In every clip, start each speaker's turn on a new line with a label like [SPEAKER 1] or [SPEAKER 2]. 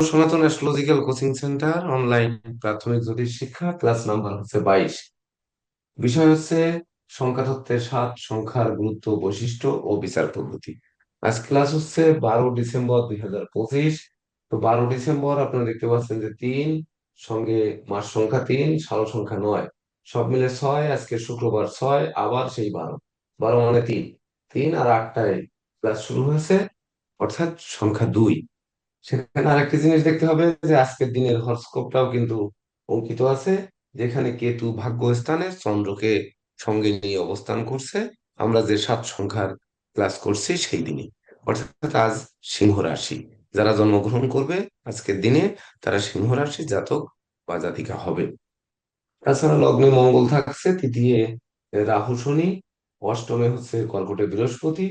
[SPEAKER 1] সনাতন astrological coaching centre online প্রাথমিক জ্যোতিষ শিক্ষা, ক্লাস নাম্বার হচ্ছে 22। বিষয় হচ্ছে সংখ্যাতত্ত্বের 7 সংখ্যার গুরুত্ব, বৈশিষ্ট্য ও বিচার পদ্ধতি। আজ ক্লাস হচ্ছে 12 ডিসেম্বর 2025। তো 12 ডিসেম্বর আপনারা দেখতে পাচ্ছেন যে 3 সঙ্গে মাস সংখ্যা 3, সাল সংখ্যা 9, সব মিলে 6। আজকে শুক্রবার 6, আবার সেই 12। 12 মানে 3, 3 আর 8টায় ক্লাস শুরু হয়েছে, অর্থাৎ সংখ্যা 2। সেখানে আরেকটি জিনিস দেখতে হবে যে আজকের দিনের হরস্কোপটাও কিন্তু অঙ্কিত আছে, যেখানে কেতু ভাগ্য স্থানে চন্দ্রকে সঙ্গে নিয়ে অবস্থান করছে। আমরা যে 7 সংখ্যার ক্লাস করছি সেই দিনে, অর্থাৎ আজ সিংহ রাশি যারা জন্মগ্রহণ করবে আজকের দিনে, তারা সিংহ রাশি জাতক বা জাতিকা হবে। তাছাড়া লগ্নে মঙ্গল থাকছে, তৃতীয় রাহু শনি, অষ্টমে হচ্ছে কর্কটে বৃহস্পতি।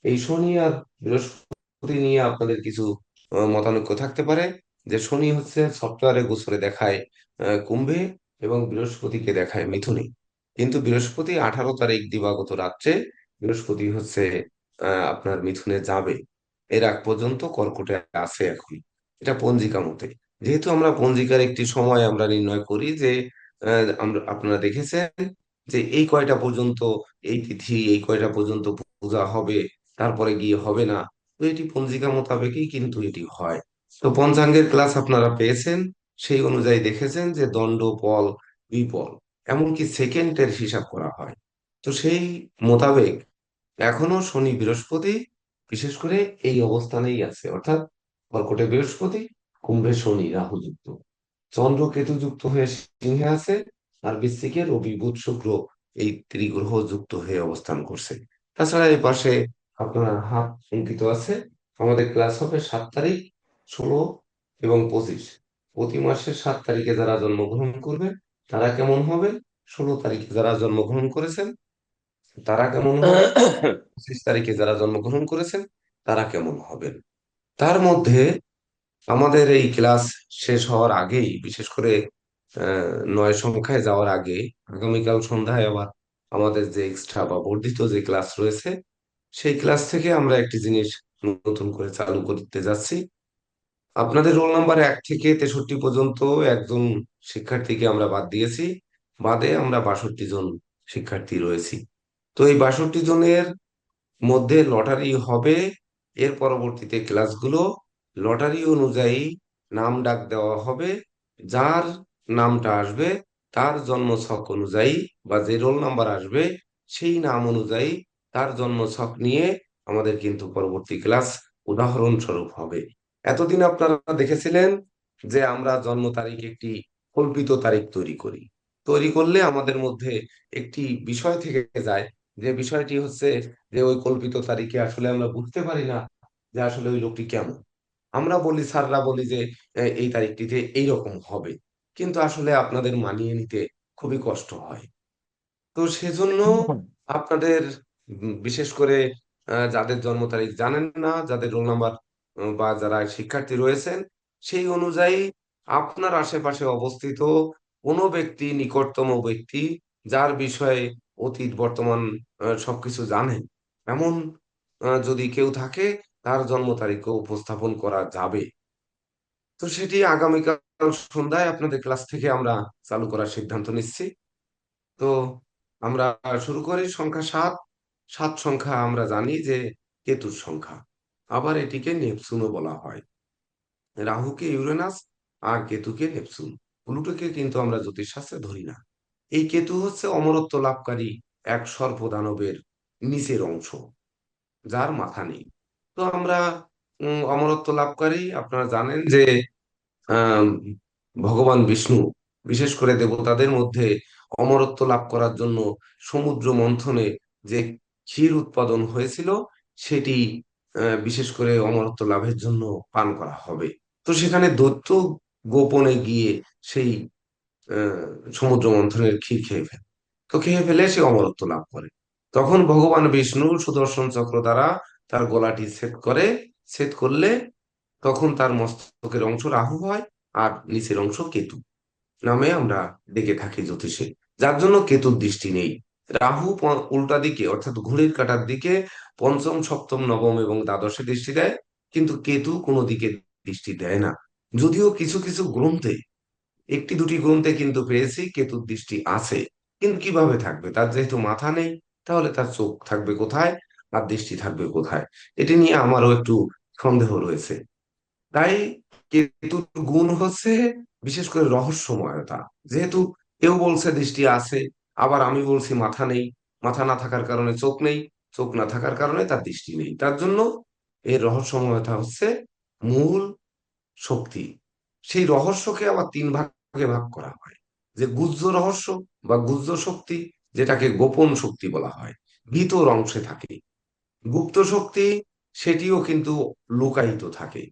[SPEAKER 1] এই শনি আর বৃহস্পতি নিয়ে আপনাদের কিছু মতানৈক্য থাকতে পারে, যে শনি হচ্ছে সফটওয়্যারে গোচরে দেখায় কুম্ভে, এবং বৃহস্পতিকে দেখায় মিথুনে। কিন্তু বৃহস্পতি 18 তারিখ দিবাগত রাত্রে বৃহস্পতি হচ্ছে আপনার মিথুনে যাবে। এর আগ পর্যন্ত কর্কটে আছে এখন, এটা পঞ্জিকা মতে। যেহেতু আমরা পঞ্জিকার একটি সময় আমরা নির্ণয় করি যে আমরা, আপনারা দেখেছেন যে এই কয়টা পর্যন্ত, এই তিথি এই কয়টা পর্যন্ত পূজা হবে, তারপরে গিয়ে হবে না। তো এটি পঞ্জিকা মোতাবেকই কিন্তু এটি হয়। তো পঞ্চাঙ্গের ক্লাস আপনারা পেয়েছেন, সেই অনুযায়ী দেখেছেন যে দণ্ড, পল, বিপল, এমনকি সেকেন্ডের হিসাব করা হয়। তো সেই মোতাবেক এখনো শনি বৃহস্পতি বিশেষ করে এই অবস্থানেই আছে, অর্থাৎ কর্কটে বৃহস্পতি, কুম্ভে শনি রাহু যুক্ত, চন্দ্র কেতু যুক্ত হয়ে সিংহে আছে, আর বৃশ্চিকে রবি বুধ শুক্র এই ত্রিগ্রহ যুক্ত হয়ে অবস্থান করছে। তাছাড়া এই পাশে আপনার হাত অঙ্কিত আছে। আমাদের ক্লাস হবে 7 তারিখ, 16 এবং 25। প্রতি মাসের 7 তারিখে যারা জন্মগ্রহণ করবে তারা কেমন হবে, 16 তারিখে যারা জন্মগ্রহণ করেছেন তারা কেমন হবে, 25 তারিখে যারা জন্মগ্রহণ করেছেন তারা কেমন হবেন। তার মধ্যে আমাদের এই ক্লাস শেষ হওয়ার আগেই, বিশেষ করে 9 সংখ্যায় যাওয়ার আগে, আগামীকাল সন্ধ্যায় আবার আমাদের যে এক্সট্রা বা বর্ধিত যে ক্লাস রয়েছে, সেই ক্লাস থেকে আমরা একটি জিনিস নতুন করে চালু করতে যাচ্ছি। আপনাদের রোল নাম্বার 1 থেকে 63 পর্যন্ত একজন শিক্ষার্থীকে আমরা বাদ দিয়েছি, বাদে আমরা 62 জন শিক্ষার্থী রয়েছি। তো এই 62 জনের মধ্যে লটারি হবে। এর পরবর্তীতে ক্লাসগুলো লটারি অনুযায়ী নাম ডাক দেওয়া হবে। যার নামটা আসবে তার জন্ম ছক অনুযায়ী, বা যে রোল নাম্বার আসবে সেই নাম অনুযায়ী তার জন্ম ছক নিয়ে আমাদের কিন্তু পরবর্তী ক্লাস উদাহরণস্বরূপ হবে। এতদিন আপনারা দেখেছিলেন যে আমরা জন্ম তারিখ একটি কল্পিত তারিখ তৈরি করি, তৈরি করলে আমাদের মধ্যে একটি বিষয় থেকে যায়, যে বিষয়টি হচ্ছে যে ওই কল্পিত তারিখে আসলে আমরা বুঝতে পারি না যে আসলে ওই লোকটি কেমন। আমরা বলি, স্যাররা বলি যে এই তারিখটিতে এইরকম হবে, কিন্তু আসলে আপনাদের মানিয়ে নিতে খুবই কষ্ট হয়। তো সেজন্য আপনাদের বিশেষ করে যাদের জন্ম তারিখ জানেন না, যাদের রোল নাম্বার বা যারা শিক্ষার্থী রয়েছেন, সেই অনুযায়ী আপনার আশেপাশে অবস্থিত কোনো ব্যক্তি, নিকটতম ব্যক্তি যার বিষয়ে অতীত বর্তমান সবকিছু জানেন, এমন যদি কেউ থাকে, তার জন্ম তারিখও উপস্থাপন করা যাবে। তো সেটি আগামীকাল সন্ধ্যায় আপনাদের ক্লাস থেকে আমরা চালু করার সিদ্ধান্ত নিচ্ছি। তো আমরা শুরু করি সংখ্যা 7। 7 সংখ্যা আমরা জানি যে কেতুর সংখ্যা, আবার এটিকে নেপচুনও বলা হয়। রাহুকে ইউরেনাস আর কেতুকে নেপচুন, প্লুটোকে কিন্তু আমরা জ্যোতিষশাস্ত্রে ধরি না। এই কেতু হচ্ছে অমরত্ব লাভকারী এক সর্প দানবের নিচের অংশ, যার মাথা নেই। তো আমরা অমরত্ব লাভকারী, আপনারা জানেন যে আহ ভগবান বিষ্ণু বিশেষ করে দেবতাদের মধ্যে অমরত্ব লাভ করার জন্য সমুদ্র মন্থনে যে ক্ষীর উৎপাদন হয়েছিল, সেটি বিশেষ করে অমরত্ব লাভের জন্য পান করা হবে। তো সেখানে দৈত্য গোপনে গিয়ে সেই আহ সমুদ্র মন্থনের ক্ষীর খেয়ে ফেলে। তো খেয়ে ফেলে সে অমরত্ব লাভ করে। তখন ভগবান বিষ্ণু সুদর্শন চক্র দ্বারা তার গলাটি ছেদ করে। ছেদ করলে তখন তার মস্তকের অংশ রাহু হয়, আর নিচের অংশ কেতু নামে আমরা ডেকে থাকি জ্যোতিষে। যার জন্য কেতুর দৃষ্টি নেই। রাহু উল্টা দিকে, অর্থাৎ ঘড়ির কাঁটার দিকে পঞ্চম, সপ্তম, নবম এবং দ্বাদশে দৃষ্টি দেয়, কিন্তু কেতু কোনো দিকে দৃষ্টি দেয় না। যদিও কিছু কিছু গ্রন্থে, একটি দুটি গ্রন্থে কিন্তু পেয়েছি কেতুর দৃষ্টি আছে। কিন্তু কিভাবে থাকবে? তার যেহেতু মাথা নেই, তাহলে তার চোখ থাকবে কোথায় আর দৃষ্টি থাকবে কোথায়? এটি নিয়ে আমারও একটু সন্দেহ রয়েছে। তাই কেতুর গুণ হচ্ছে বিশেষ করে রহস্যময়তা। যেহেতু কেউ বলছে দৃষ্টি আছে, আবার আমি বলছি মাথা নেই, মাথা না থাকার কারণে চোখ নেই, চোখ না থাকার কারণে তার দৃষ্টি নেই, তার জন্য এর রহস্যময়তা হচ্ছে মূল শক্তি। সেই রহস্যকে আবার তিন ভাগে ভাগ করা হয়, যে গুহ্য রহস্য বা গুহ্য শক্তি, যেটাকে গোপন শক্তি বলা হয়, ভিতর অংশে থাকে। গুপ্ত শক্তি, সেটিও কিন্তু লুকায়িত থাকে।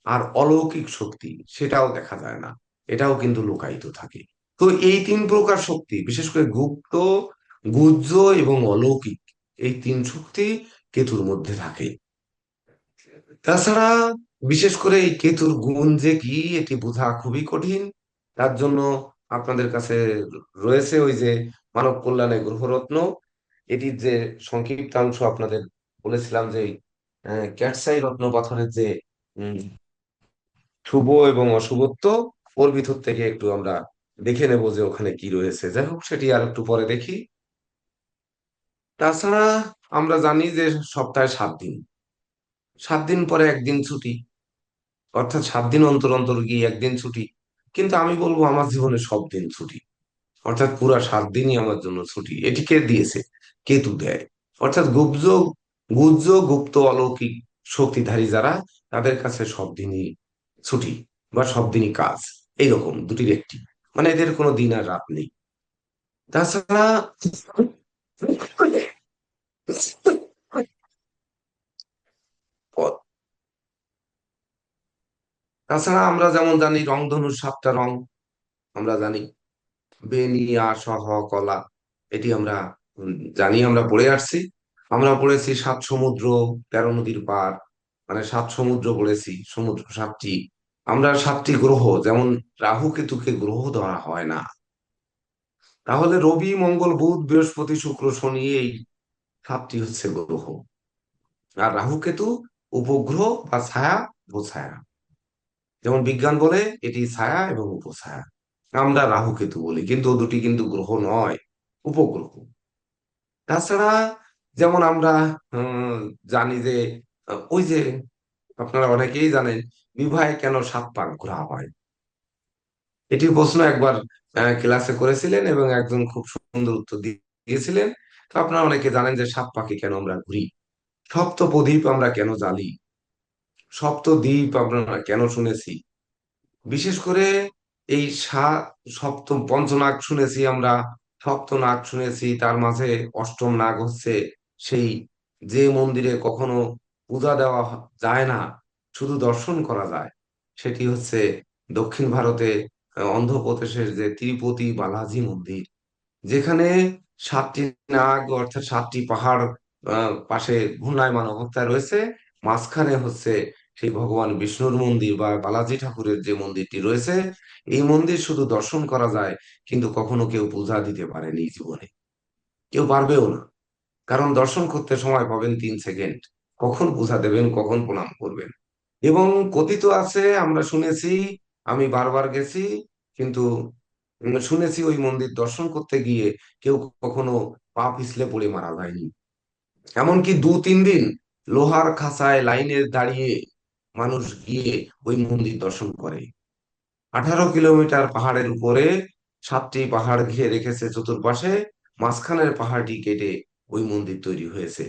[SPEAKER 1] আর অলৌকিক শক্তি, সেটাও দেখা যায় না, এটাও কিন্তু লুকায়িত থাকে। তো এই তিন প্রকার শক্তি, বিশেষ করে গুপ্ত, গুহ্য এবং অলৌকিক, এই তিন শক্তি কেতুর মধ্যে থাকে। তাছাড়া বিশেষ করে এই কেতুর গুণ যে কি, এটি বোঝা খুবই কঠিন। তার জন্য আপনাদের কাছে রয়েছে ওই যে মানব কল্যাণে গ্রহরত্ন, এটির যে সংক্ষিপ্তাংশ আপনাদের বলেছিলাম, যে ক্যাটসাই রত্ন পাথরের যে উম, শুভ এবং অশুভত্ব, ওর ভিতর থেকে একটু আমরা দেখে নেব যে ওখানে কি রয়েছে। যাই হোক, সেটি আর একটু পরে দেখি। তাছাড়া আমরা জানি যে সপ্তাহে 7 দিন, 7 দিন পরে একদিন ছুটি, অর্থাৎ 7 দিন অন্তর অন্তর গিয়ে একদিন ছুটি। কিন্তু আমি বলবো আমার জীবনে সব দিন ছুটি, অর্থাৎ পুরা 7 দিনই আমার জন্য ছুটি। এটি কে দিয়েছে? কেতু দেয়। অর্থাৎ গুহ্য গুপ্ত অলৌকিক শক্তিধারী যারা, তাদের কাছে সব দিনই ছুটি বা সব দিনই কাজ, এইরকম দুটির একটি, মানে এদের কোনো দিন আর রাত নেই। তাছাড়া তাছাড়া আমরা যেমন জানি রংধনুর 7টা রং, আমরা জানি বেনি, সহ, কলা, এটি আমরা জানি, আমরা পড়ে আসছি। আমরা পড়েছি 7 সমুদ্র, 13 নদীর পার, মানে 7 সমুদ্র পড়েছি, সমুদ্র 7টি। আমরা 7টি গ্রহ, যেমন রাহু কেতুকে গ্রহ ধরা হয় না, তাহলে রবি মঙ্গল বুধ বৃহস্পতি শুক্র শনি, এই 7টি হচ্ছে গ্রহ। আর রাহু কেতু উপগ্রহ বা ছায়া, উপছায়া। যেমন বিজ্ঞান বলে এটি ছায়া এবং উপছায়া, আমরা রাহু কেতু বলি, কিন্তু ও দুটি কিন্তু গ্রহ নয়, উপগ্রহ। তাছাড়া যেমন আমরা উম, জানি যে ওই যে আপনারা অনেকেই জানেন, বিবাহে কেন 7 পাক ঘোরা হয়? এটির প্রশ্ন একবার ক্লাসে করেছিলেন এবং একজন খুব সুন্দর উত্তর দিয়েছিলেন। তো আপনারা অনেকে জানেন যে 7 পাকে কেন আমরা ঘুরি, সপ্তপ্রদীপ আমরা কেন জ্বালি, সপ্তদ্বীপ আমরা কেন শুনেছি। বিশেষ করে এই সপ্তম পঞ্চনাগ শুনেছি আমরা, সপ্তনাগ শুনেছি, তার মাঝে অষ্টম নাগ হচ্ছে সেই, যে মন্দিরে কখনো পূজা দেওয়া যায় না, শুধু দর্শন করা যায়, সেটি হচ্ছে দক্ষিণ ভারতে অন্ধ্রপ্রদেশের যে তিরুপতি বালাজি মন্দির, যেখানে 7টি নাগ, অর্থাৎ 7টি পাহাড় পাশে ঘূর্ণায়মান অবস্থায় রয়েছে। মাঝখানে হচ্ছে সেই ভগবান বিষ্ণুর মন্দির বা বালাজি ঠাকুরের যে মন্দিরটি রয়েছে। এই মন্দির শুধু দর্শন করা যায়, কিন্তু কখনো কেউ পূজা দিতে পারেনি জীবনে, কেউ পারবেও না। কারণ দর্শন করতে সময় পাবেন 3 সেকেন্ড, কখন পূজা দেবেন, কখন প্রণাম করবেন। এবং কথিত আছে, আমরা শুনেছি, আমি বারবার গেছি, কিন্তু শুনেছি ওই মন্দির দর্শন করতে গিয়ে কেউ কখনো পা পিছলে পড়ে মারা যায়নি। এমনকি 2-3 দিন লোহার খাঁচায় লাইনে দাঁড়িয়ে মানুষ গিয়ে ওই মন্দির দর্শন করে। 18 কিলোমিটার পাহাড়ের উপরে, 7টি পাহাড় ঘিরে রেখেছে চতুর্পাশে, মাঝখানের পাহাড়টি কেটে ওই মন্দির তৈরি হয়েছে।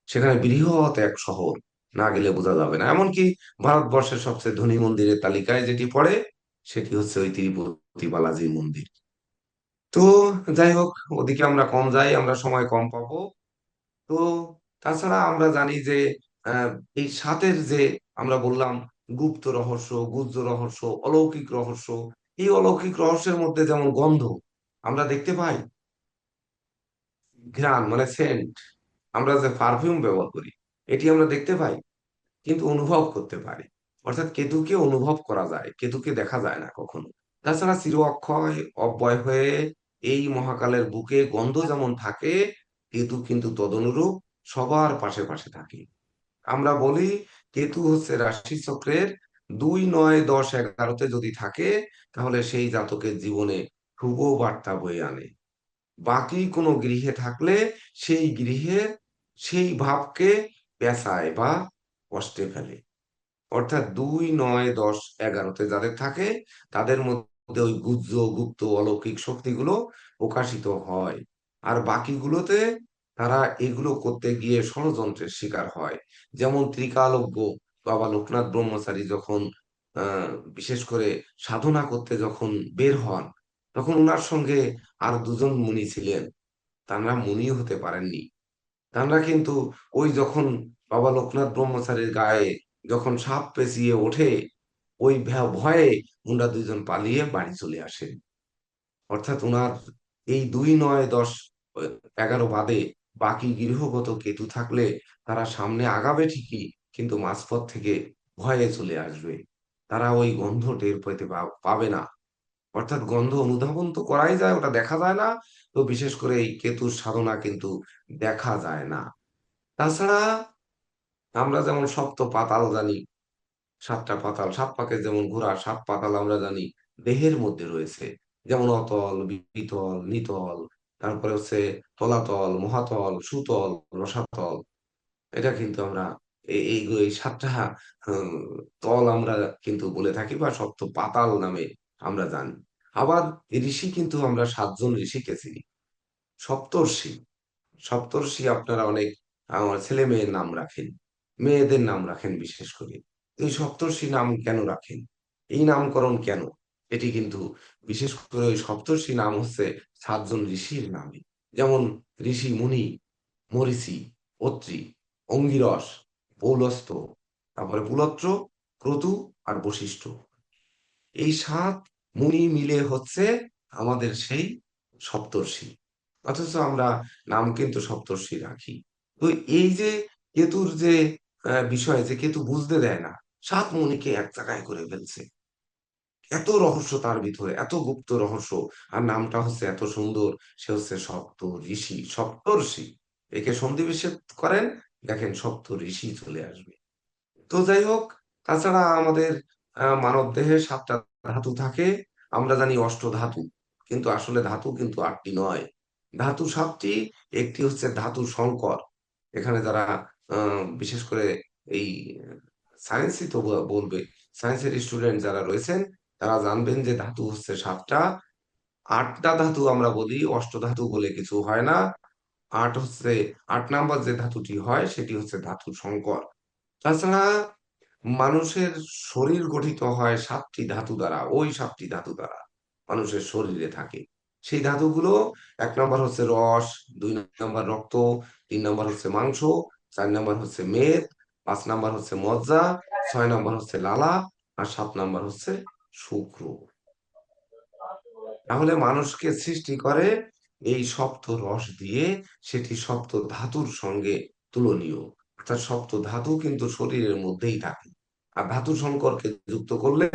[SPEAKER 1] সেখানে বৃহৎ এক শহর, না গেলে বোঝা যাবে না। এমনকি ভারতবর্ষের সবচেয়ে ধনী মন্দিরের তালিকায় যেটি পড়ে, সেটি হচ্ছে ওই তিরুপতি বালাজি মন্দির। তো যাই হোক, ওদিকে আমরা কম যাই, আমরা সময় কম পাবো। তো তাছাড়া আমরা জানি যে আহ, এই সাতের যে আমরা বললাম গুপ্ত রহস্য, গুহ্য রহস্য, অলৌকিক রহস্য, এই অলৌকিক রহস্যের মধ্যে যেমন গন্ধ আমরা দেখতে পাই, ঘ্রাণ মানে সেন্ট, আমরা যে পারফিউম ব্যবহার করি, এটি আমরা দেখতে পাই, কিন্তু অনুভব করতে পারি। অর্থাৎ কেতুকে অনুভব করা যায়, কেতুকে দেখা যায় না কখনো। তাছাড়া চির অক্ষয় অব্যয় হয়ে এই মহাকালের বুকে গন্ধ যেমন থাকে, কেতু কিন্তু তদনুরূপ সবার পাশে পাশে থাকে। আমরা বলি কেতু হচ্ছে রাশি চক্রের দুই নয় দশ এগারোতে যদি থাকে, তাহলে সেই জাতকের জীবনে শুভ বার্তা বয়ে আনে। বাকি কোনো গৃহে থাকলে সেই গৃহে সেই ভাবকে পেঁচায় বা কষ্টে ফেলে। অর্থাৎ দুই নয় দশ এগারোতে যাদের থাকে, তাদের মধ্যে ওই গুজ্জ গুপ্ত অলৌকিক শক্তিগুলো প্রকাশিত হয়। আর বাকিগুলোতে তারা এগুলো করতে গিয়ে ষড়যন্ত্রের শিকার হয়। যেমন ত্রিকালজ্ঞ বাবা লোকনাথ ব্রহ্মচারী যখন বিশেষ করে সাধনা করতে যখন বের হন, তখন ওনার সঙ্গে আর দুজন মুনি ছিলেন। তারা মুনি হতে পারেননি। তারা কিন্তু ওই যখন বাবা লোকনাথ ব্রহ্মচারীর গায়ে যখন সাপ পেঁচিয়ে ওঠে, ওই ভয়ে ওনারা দুইজন পালিয়ে বাড়ি চলে আসেন। অর্থাৎ ওনার এই দুই নয় দশ এগারো বাদে বাকি গৃহগত কেতু থাকলে তারা সামনে আগাবে ঠিকই, কিন্তু মাঝপথ থেকে ভয়ে চলে আসবে। তারা ওই গন্ধ টের পেতে পাবে না। অর্থাৎ গন্ধ অনুধাবন তো করাই যায়, ওটা দেখা যায় না। তো বিশেষ করে এই কেতুর সাধনা কিন্তু দেখা যায় না। তাছাড়া আমরা যেমন সপ্ত পাতাল জানি, সাতটা পাতাল, সাত পাকে যেমন ঘোরা সাত পাতাল আমরা জানি দেহের মধ্যে রয়েছে। যেমন অতল, বিতল, নিতল, তারপরে হচ্ছে তলাতল, মহাতল, সুতল, রসাতল। এটা কিন্তু আমরা এই সাতটা উম, তল আমরা কিন্তু বলে থাকি, বা সপ্ত পাতাল নামে আমরা জানি। আবার ঋষি কিন্তু আমরা সাতজন ঋষিকে চিনি। সপ্তর্ষি, সপ্তর্ষি আপনারা অনেক আমার ছেলে মেয়ের নাম রাখেন, মেয়েদের নাম রাখেন বিশেষ করে। এই সপ্তর্ষি নাম কেন রাখেন, এই নামকরণ কেন? এটি কিন্তু বিশেষ করে ওই সপ্তর্ষি নাম হচ্ছে সাতজন ঋষির নামে। যেমন ঋষি মুনি, মরীচি, অত্রি, অঙ্গিরস, পৌলস্ত্য, তারপরে পুলত্র, ক্রতু আর বশিষ্ঠ। এই সাত মুনি মিলে হচ্ছে আমাদের সেই সপ্তর্ষি। অথচ আমরা নাম কিন্তু সপ্তর্ষি রাখি। তো এই যে কেতুর যে বিষয়, যে কেতু বুঝতে দেয় না, সাত মুনিকে এক জায়গায় করে ফেলছে। এত রহস্য তার ভিতরে, এত গুপ্ত রহস্য। আর নামটা হচ্ছে এত সুন্দর, সে হচ্ছে সপ্ত ঋষি, সপ্তর্ষি। একে সন্ধিবিচ্ছেদ করেন, দেখেন সপ্ত ঋষি চলে আসবে। তো যাই হোক, তাছাড়া আমাদের মানব দেহে সাতটা ধাতু থাকে। আমরা জানি অষ্ট ধাতু, কিন্তু আসলে ধাতু কিন্তু আটটি নয়, ধাতু সাতটি। একটি হচ্ছে ধাতু সংকর। এখানে যারা বিশেষ করে এই সায়েন্সই তো বলবে, সায়েন্সের স্টুডেন্ট যারা রয়েছেন, তারা জানবেন যে ধাতু হচ্ছে সাতটা। আটটা ধাতু আমরা বলি, অষ্ট ধাতু বলে কিছু হয় না। আট হচ্ছে, 8 নাম্বার যে ধাতুটি হয় সেটি হচ্ছে ধাতু সংকর। তাছাড়া মানুষের শরীর গঠিত হয় সাতটি ধাতু দ্বারা, ওই সাতটি ধাতু দ্বারা মানুষের শরীরে থাকে। সেই ধাতুগুলো, 1 নাম্বার হচ্ছে রস, 2 নাম্বার রক্ত, 3 নাম্বার হচ্ছে মাংস, 4 নাম্বার হচ্ছে মেদ, 5 নাম্বার হচ্ছে মজ্জা, 6 নাম্বার হচ্ছে লালা, আর 7 নাম্বার হচ্ছে শুক্র। তাহলে মানুষকে সৃষ্টি করে এই সপ্ত রস দিয়ে, সেটি সপ্ত ধাতুর সঙ্গে তুলনীয়। অর্থাৎ সপ্ত ধাতু কিন্তু শরীরের মধ্যেই থাকে। আর ধাতু সংকরকে যুক্ত করলে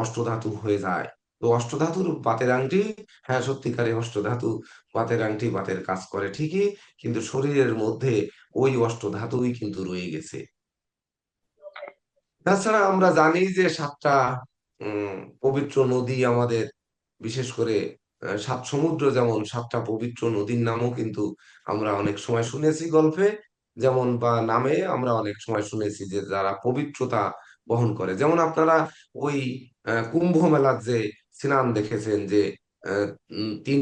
[SPEAKER 1] অষ্টধাতু হয়ে যায়। তো অষ্টধাতুর বাতের আংটি, হ্যাঁ সত্যিকারে অষ্টধাতু বাতের আংটি বাতের কাজ করে ঠিকই, কিন্তু শরীরের মধ্যে ওই অষ্টধাতুই কিন্তু রয়ে গেছে। তাছাড়া আমরা জানি যে সাতটা পবিত্র নদী আমাদের, বিশেষ করে সাত সমুদ্র, যেমন সাতটা পবিত্র নদীর নামও কিন্তু আমরা অনেক সময় শুনেছি গল্পে, যেমন বা নামে আমরা অনেক সময় শুনেছি যে যারা পবিত্রতা বহন করে। যেমন আপনারা ওই কুম্ভ মেলার যে স্নান দেখেছেন, যে তিন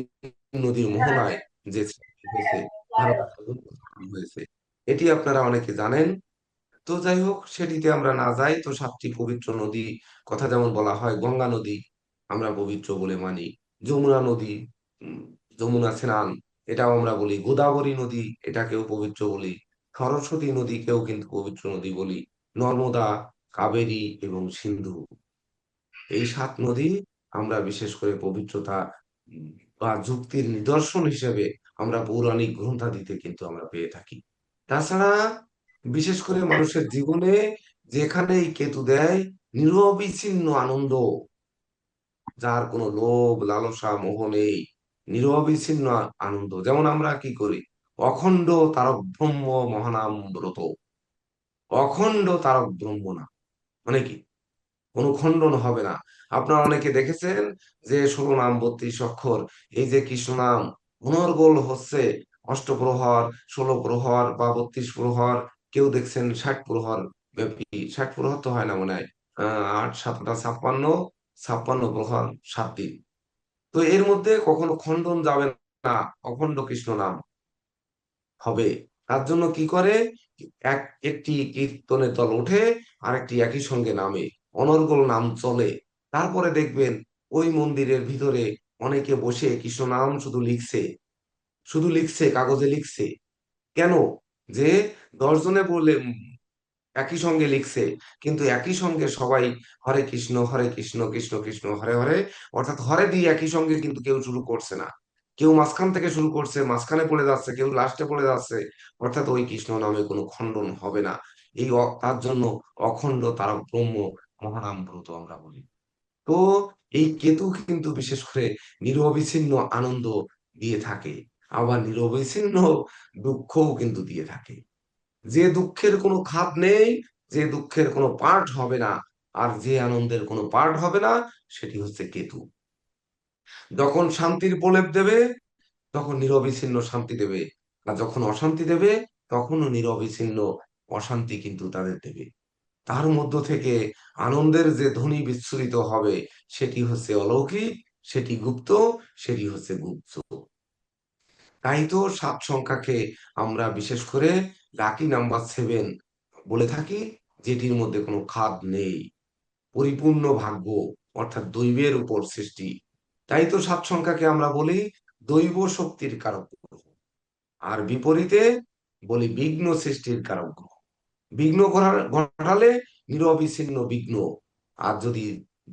[SPEAKER 1] নদীর মোহনায় যে স্নান হয়েছে, ভারত হয়েছে, এটি আপনারা অনেকে জানেন। তো যাই হোক, সেটিতে আমরা না যাই। তো সাতটি পবিত্র নদী কথা যেমন বলা হয়, গঙ্গা নদী আমরা পবিত্র বলে মানি, যমুনা নদী, উম, যমুনা স্নান এটাও আমরা বলি, গোদাবরী নদী এটাকেও পবিত্র বলি, সরস্বতী নদীকেও কিন্তু পবিত্র নদী বলি, নর্মদা, কাবেরী এবং সিন্ধু, এই সাত নদী আমরা বিশেষ করে পবিত্রতা উম, বা যুক্তির নিদর্শন হিসেবে আমরা পৌরাণিক গ্রন্থাদিতে কিন্তু আমরা পেয়ে থাকি। তাছাড়া বিশেষ করে মানুষের জীবনে যেখানেই কেতু দেয় নিরবিচ্ছিন্ন আনন্দ, যার কোনো লোভ লালসা মোহ নেই, নিরবিচ্ছিন্ন আনন্দ। যেমন আমরা কি করি, অখণ্ড তারক ব্রহ্ম মহানাম ব্রত, অখণ্ড তারক ব্রহ্ম নাম মানে কি? কোনো খণ্ডন হবে না। আপনারা অনেকে দেখেছেন যে 16 নাম 32 অক্ষর, এই যে কৃষ্ণ নাম অনর্গল হচ্ছে অষ্টপ্রহর, 16 প্রহর বা 32 প্রহর, কেউ দেখছেন 60 প্রহর ব্যাপী। 60 প্রহর তো হয় না মনে হয়, 8 7 56, 56 প্রহর 7 দিন। তো এর মধ্যে কখনো খণ্ডন যাবে না, অখণ্ড কৃষ্ণ নাম হবে। তার জন্য কি করে, এক একটি কীর্তনের দল ওঠে, আরেকটি একই সঙ্গে নামে, অনর্গল নাম চলে। তারপরে দেখবেন ওই মন্দিরের ভিতরে অনেকে বসে কৃষ্ণ নাম শুধু লিখছে, শুধু লিখছে, কাগজে লিখছে। কেন? যে 10 জনে বলে একই সঙ্গে লিখছে, কিন্তু একই সঙ্গে সবাই হরে কৃষ্ণ হরে কৃষ্ণ কৃষ্ণ কৃষ্ণ হরে হরে, অর্থাৎ হরে দিয়ে একই সঙ্গে কিন্তু কেউ শুরু করছে না। কেউ মাঝখান থেকে শুরু করছে, মাঝখানে পড়ে যাচ্ছে, কেউ লাস্টে পড়ে যাচ্ছে। অর্থাৎ ওই কৃষ্ণ নামে কোনো খণ্ডন হবে না। তার জন্য অখণ্ড তারা ব্রহ্ম মহানাম ব্রত আমরা বলি। তো এই কেতু কিন্তু বিশেষ করে নিরবিচ্ছিন্ন আনন্দ দিয়ে থাকে, আবার নিরবিচ্ছিন্ন দুঃখও কিন্তু দিয়ে থাকে। যে দুঃখের কোনো খাত নেই, যে দুঃখের কোনো পার্ট হবে না, আর যে আনন্দের কোনো পার্ট হবে না, সেটি হচ্ছে কেতু। যখন শান্তির প্রলেপ দেবে তখন নিরবিচ্ছিন্ন শান্তি দেবে, আর যখন অশান্তি দেবে তখনও নিরবিচ্ছিন্ন অশান্তি কিন্তু তাদের দেবে। তার মধ্য থেকে আনন্দের যে ধ্বনি বিচ্ছুরিত হবে সেটি হচ্ছে অলৌকিক, সেটি গুপ্ত, সেটি হচ্ছে গুপ্ত। তাই তো 7 সংখ্যাকে আমরা বিশেষ করে লাকি নাম্বার 7 বলে থাকি, যেটির মধ্যে কোনো খাদ নেই, পরিপূর্ণ ভাগ্য, অর্থাৎ দৈবের উপর সৃষ্টি। তাই তো 7 সংখ্যাকে আমরা বলি দৈব শক্তির কারক গ্রহ। আর বিপরীতে বলি বিঘ্ন সৃষ্টির কারক গ্রহ। বিঘ্ন ঘটালে নিরবিচ্ছিন্ন বিঘ্ন। আর যদি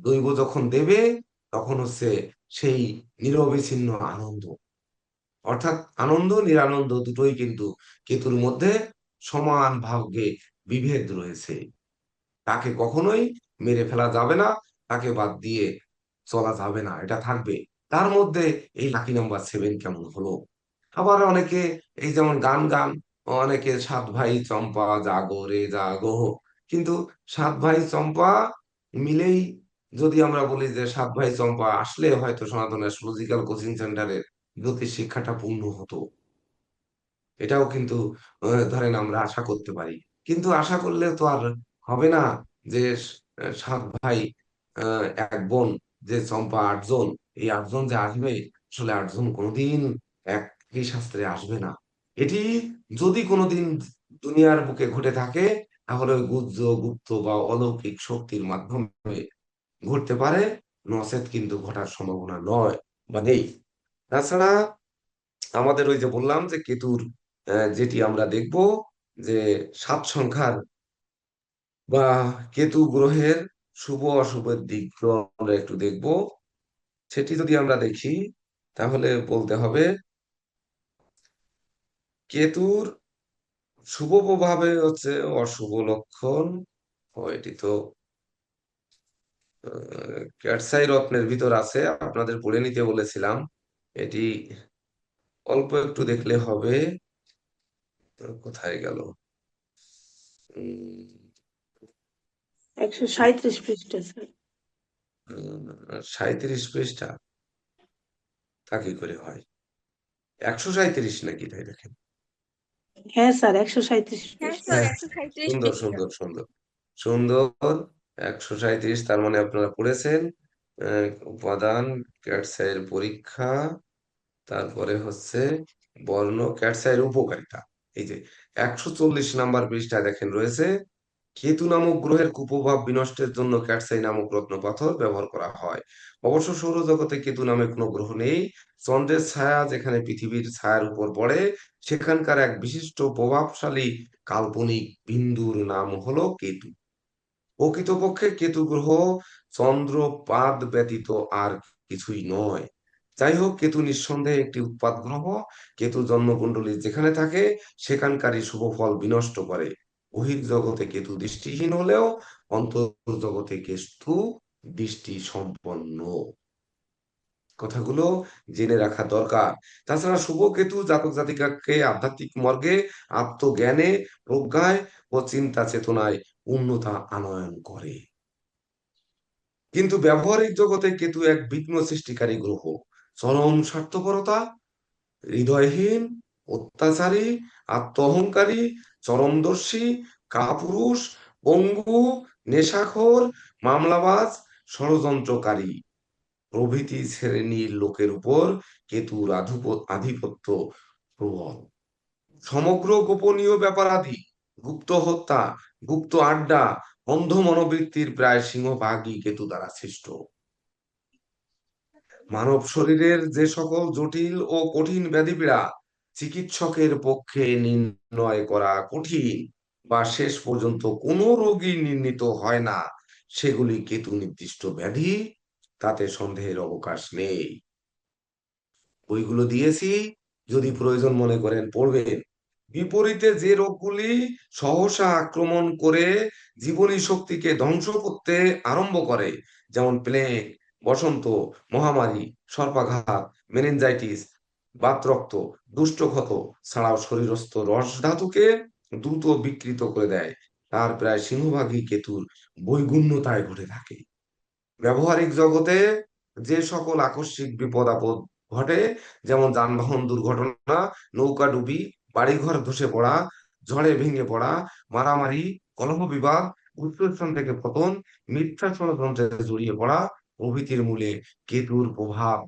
[SPEAKER 1] দৈব যখন দেবে তখন হচ্ছে সেই নিরবিচ্ছিন্ন আনন্দ। অর্থাৎ আনন্দ নিরানন্দ দুটোই কিন্তু কেতুর মধ্যে সমান ভাগে বিভেদ রয়েছে। তাকে কখনোই মেরে ফেলা যাবে না, তাকে বাদ দিয়ে চলা যাবে না, এটা থাকবে। তার মধ্যে এই লাকি নাম্বার 7 কেমন হলো? আবার অনেকে এই যেমন গান গান, অনেকে 7 ভাই চম্পা জাগো রে জাগো, কিন্তু 7 ভাই চম্পা মিলেই যদি আমরা বলি যে 7 ভাই চম্পা আসলে হয়তো সনাতন অ্যাস্ট্রোলজিক্যাল কোচিং সেন্টারের জ্যোতিষ শিক্ষাটা পূর্ণ হতো। এটাও কিন্তু ধরেন আমরা আশা করতে পারি। কিন্তু আশা করলে তো আর হবে না যে 7 ভাই এক বোন, যে চম্পা 8 জন, এই 8 জন যে আসবে, আসলে 8 জন কোনোদিন একই শাস্ত্রে আসবে না। এটি যদি কোনোদিন দুনিয়ার বুকে ঘটে থাকে, তাহলে ওই গুজ্জ গুপ্ত বা অলৌকিক শক্তির মাধ্যমে ঘটতে পারে, নচেত কিন্তু ঘটার সম্ভাবনা নয় বা নেই। তাছাড়া আমাদের ওই যে বললাম যে কেতুর যেটি আমরা দেখব যে 7 সংখ্যার বা কেতু গ্রহের শুভ অশুভের দিকগুলো আমরা একটু দেখব। সেটি যদি আমরা দেখি তাহলে বলতে হবে কেতুর শুভ প্রভাবে হচ্ছে অশুভ লক্ষণ। ও এটি তো ক্যাটসাই রত্নের ভিতর আছে, আপনাদের পড়ে নিতে বলেছিলাম। এটি অল্প একটু দেখলে হবে। কোথায় গেল? উম,
[SPEAKER 2] 137 পৃষ্ঠা স্যার।
[SPEAKER 1] 37 পৃষ্ঠা? তা কি করে হয়? 137 নাকি, তাই দেখেন।
[SPEAKER 2] হ্যাঁ স্যার, 137 পৃষ্ঠা।
[SPEAKER 3] স্যার
[SPEAKER 1] হ্যাঁ,
[SPEAKER 3] 137
[SPEAKER 1] সুন্দর
[SPEAKER 3] পৃষ্ঠা
[SPEAKER 1] সুন্দর সুন্দর সুন্দর। 137 তার মানে আপনারা পড়েছেন। উপাদান, ক্যাটসাইয়ের পরীক্ষা, তারপরে হচ্ছে বর্ণ, ক্যাটসাইয়ের উপকারিতা। এই যে 140 নাম্বার পৃষ্ঠা দেখেন রয়েছে, কেতু নামক গ্রহের কুপ্রভাব বিনষ্টের জন্য ক্যাটসাই নামক রত্নপাথর ব্যবহার করা হয়। অবশ্য সৌরজগতে কেতু নামে কোনো গ্রহ নেই। চন্দ্রের ছায়া যেখানে পৃথিবীর ছায়ার উপর পড়ে, সেখানকার এক বিশিষ্ট প্রভাবশালী কাল্পনিক বিন্দুর নাম হলো কেতু। প্রকৃতপক্ষে কেতু গ্রহ চন্দ্রপাদ ব্যতীত আর কিছুই নয়। যাই হোক, কেতু নিঃসন্দেহে একটি উৎপাত গ্রহ। কেতু জন্মকুণ্ডলী যেখানে থাকে সেখানকারই শুভ ফল বিনষ্ট করে। বহির্জগতে কেতু দৃষ্টিহীন হলেও অন্তর্জগতে কেতু দৃষ্টি সম্পন্ন। কথাগুলো জেনে রাখা দরকার। তাছাড়া শুভ কেতু জাতক জাতিকাকে আধ্যাত্মিক মার্গে, আত্মজ্ঞানে, প্রজ্ঞায় ও চিন্তা চেতনায় উন্নতা আনয়ন করে। কিন্তু ব্যবহারিক জগতে কেতু এক বিঘ্ন সৃষ্টিকারী গ্রহ। চরম স্বার্থপরতা, হৃদয়হীন, অত্যাচারী, আত্ম অহংকারী, চরমদর্শী, কাপুরুষ, পঙ্গু, নেশাখোর, মামলাবাজ, ষড়যন্ত্রকারী প্রভৃতি শ্রেণীর লোকের উপর কেতুর আধিপত্য প্রবল। সমগ্র গোপনীয় ব্যাপারাদি, গুপ্ত হত্যা, গুপ্ত আড্ডা, অন্ধ মনোবৃত্তির প্রায় সিংহভাগই কেতু দ্বারা সৃষ্ট। মানব শরীরের যে সকল জটিল ও কঠিন ব্যাধিপীড়া চিকিৎসকের পক্ষে নির্ণয় করা কঠিন বা শেষ পর্যন্ত কোনো রোগী নির্ণীত হয় না, সেগুলি কেতু নির্দিষ্ট ব্যাধি, তাতে সন্দেহের অবকাশ নেই। বইগুলো দিয়েছি, যদি প্রয়োজন মনে করেন পড়বেন। বিপরীতে যে রোগগুলি সহসা আক্রমণ করে জীবনী শক্তিকে ধ্বংস করতে আরম্ভ করে, যেমন প্লেগ, বসন্ত, মহামারী, সর্পাঘাত, মেনিনজাইটিস, বাতরক্ত, দুষ্টক্ষত ছাড়াও শরীরস্থ রস ধাতুকে দ্রুত বিকৃত করে দেয়, তার প্রায় সিংহভাগই কেতুর বৈগুণ্যতায় ঘটে থাকে। ব্যবহারিক জগতে যে সকল আকস্মিক বিপদ আপদ ঘটে, যেমন যানবাহন দুর্ঘটনা, নৌকা ডুবি, বাড়িঘর ধসে পড়া, ঝড়ে ভেঙে পড়া, মারামারি, কলহ বিবাদ, উচ্চস্থান থেকে পতন, মিথ্যা ষড়যন্ত্রে জড়িয়ে পড়া প্রভৃতির মূলে কেতুর প্রভাব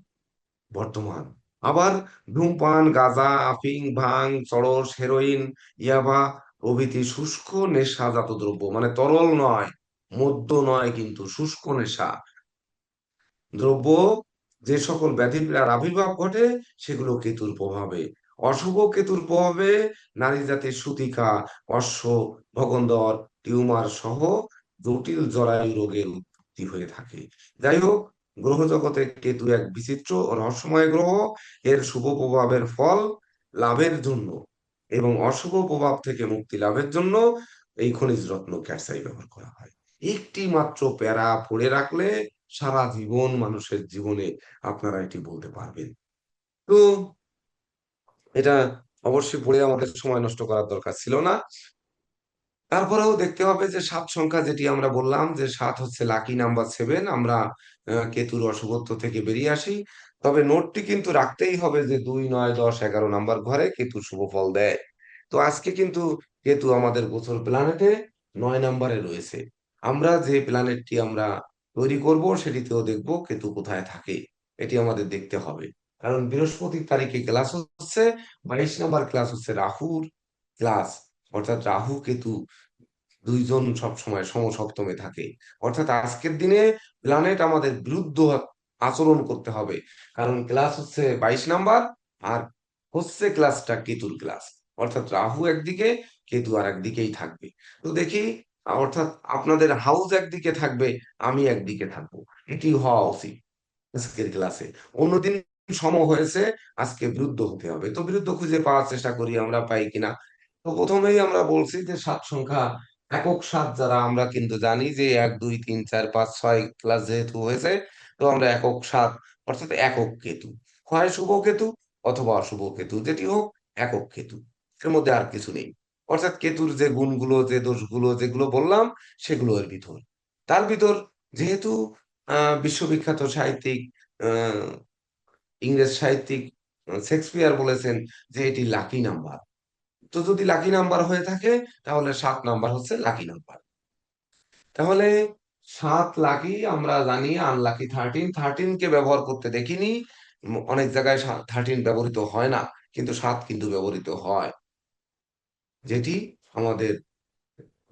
[SPEAKER 1] বর্তমান। আবার ধূমপান, গাঁজা, আফিং, ভাং, চরস, হেরোইন, ইয়াবা প্রভৃতি শুষ্ক নেশাজাত দ্রব্য, মানে তরল নয়, মদ্য নয়, কিন্তু শুষ্ক নেশা দ্রব্য, যে সকল ব্যাধিপীড়ার আবির্ভাব ঘটে, সেগুলো কেতুর প্রভাবে। অশুভ কেতুর প্রভাবে নারী জাতির সুতিকা, অশ্ব, ভগন্দর, টিউমার সহ জটিল জরায়ু রোগের উৎপত্তি হয়ে থাকে। যাই হোক, গ্রহ জগতে কেতু এক বিচিত্র ও রহস্যময় গ্রহ। এর শুভ প্রভাবের ফল লাভের জন্য এবং অশুভ প্রভাব থেকে মুক্তি লাভের জন্য এই খনিজ রত্ন ক্যালসাই ব্যবহার করা হয়। একটি মাত্র প্যারা পড়ে রাখলে সারা জীবন মানুষের জীবনে আপনারা এটি বলতে পারবেন। তো এটা অবশ্যই পড়ে আমাদের সময় নষ্ট করার দরকার ছিল না। তারপরেও দেখতে হবে যে সাত সংখ্যা, যেটি আমরা বললাম যে সাত হচ্ছে লাকি নাম্বার 7, আমরা কেতুর অশুভত্ব থেকে বেরিয়ে আসি। তবে নোটটি কিন্তু রাখতেই হবে যে 2, 9, 10, 11 নাম্বার ঘরে কেতু শুভ ফল দেয়। তো আজকে কিন্তু কেতু আমাদের গোচর প্ল্যানেটে 9 নাম্বারে রয়েছে। আমরা যে প্ল্যানেটটি আমরা তৈরি করব সেটিতেও দেখব কেতু কোথায় থাকে, এটি আমাদের দেখতে হবে। কারণ বৃহস্পতির তারিখে ক্লাস হচ্ছে, 22 নাম্বার ক্লাস হচ্ছে রাহুর ক্লাস, অর্থাৎ রাহু কেতু দুইজন সবসময় সমসপ্তমে থাকে। অর্থাৎ আজকের দিনে প্ল্যানেট আমাদের বিরুদ্ধ আচরণ করতে হবে, কারণ ক্লাস হচ্ছে 22 নাম্বার, আর হচ্ছে ক্লাসটা কেতুর ক্লাস। অর্থাৎ রাহু একদিকে, কেতু আর একদিকেই থাকবে। তো দেখি, অর্থাৎ আপনাদের হাউস একদিকে থাকবে, আমি একদিকে থাকবো, এটি হওয়া উচিত আজকের ক্লাসে। অন্যদিন সম হয়েছে, আজকে বিরুদ্ধ হতে হবে। তো বিরুদ্ধ খুঁজে পাওয়ার চেষ্টা করি, আমরা পাই কিনা। তো প্রথমেই আমরা বলছি যে সাত সংখ্যা, একক সাত যারা, আমরা কিন্তু জানি যে 1, 2, 3, 4, 5, 6 ক্লাস যেহেতু হয়েছে, তো আমরা একক সাত, অর্থাৎ একক কেতু, হয় শুভ কেতু অথবা অশুভ কেতু, যেটি হোক একক কেতু, এর মধ্যে আর কিছু নেই। অর্থাৎ কেতুর যে গুণগুলো, যে দোষগুলো যেগুলো বললাম, সেগুলো এর ভিতর। তার ভিতর যেহেতু বিশ্ববিখ্যাত সাহিত্যিক, আহ ইংরেজ সাহিত্যিক শেক্সপিয়ার বলেছেন যে এটি লাকি নাম্বার। তো যদি লাকি নাম্বার হয়ে থাকে, তাহলে 7 নাম্বার হচ্ছে লাকি নাম্বার। তাহলে 7 লাকি, আমরা জানি আনলাকি 13, 13 কে ব্যবহার করতে দেখিনি। অনেক জায়গায় 13 ব্যবহৃত হয় না, কিন্তু 7 কিন্তু ব্যবহৃত হয়, যেটি আমাদের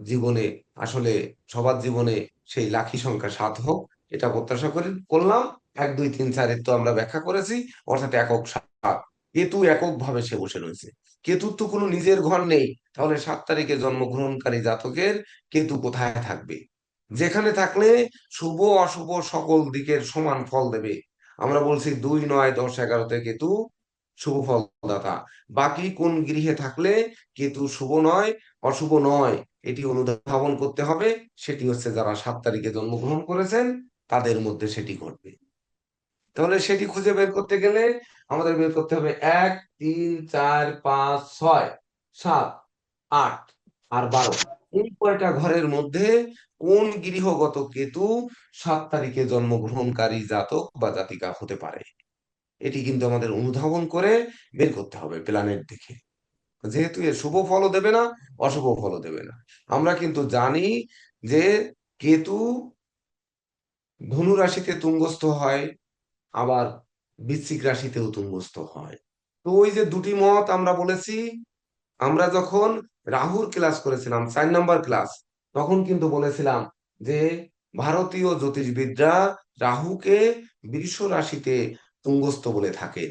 [SPEAKER 1] জীবনে আসলে সবার জীবনে সেই লাকি সংখ্যা 7 হোক, এটা প্রত্যাশা করলাম। 1, 2, 3, 4 তো আমরা ব্যাখ্যা করেছি, অর্থাৎ একক 7। কেতু একক ভাবে সে বসে রয়েছে, কেতুর তো কোনো নিজের ঘর নেই। তাহলে 7 তারিখে জন্মগ্রহণকারী জাতকের কেতু কোথায় থাকবে? যেখানে থাকলে শুভ অশুভ সকল দিকের সমান ফল দেবে। আমরা বলছি 2, 9, 10, 11-তে কেতু শুভ ফলদাতা। বাকি কোন গৃহে থাকলে কেতু শুভ নয়, অশুভ নয়, এটি অনুধাবন করতে হবে। সেটি হচ্ছে যারা 7 তারিখে জন্মগ্রহণ করেছেন, তাদের মধ্যে সেটি ঘটবে। তাহলে সেটি খুঁজে বের করতে গেলে আমাদের বের করতে হবে 1, 3, 4, 5, 6, 7, 8 আর 12। এই কয়টা ঘরের মধ্যে কোন গৃহগত কেতু 7 তারিখে জন্মগ্রহণকারী জাতক বা জাতিকা হতে পারে, এটি কিন্তু আমাদের অনুধাবন করে বের করতে হবে প্ল্যানেট দেখে। যেহেতু এ শুভ ফলও দেবে না, অশুভ ফলও দেবে না। আমরা কিন্তু জানি যে কেতু ধনু রাশিতে তুঙ্গস্থ হয়, আবার বৃশ্চিক রাশিতেও তুঙ্গস্থ হয়। তো ওই যে দুটি মত আমরা বলেছি, আমরা যখন রাহুর ক্লাস করেছিলাম 4 নম্বর ক্লাস, তখন কিন্তু বলেছিলাম যে ভারতীয় জ্যোতিষবিদরা রাহুকে বৃষ রাশিতে তুঙ্গস্থ বলে থাকে।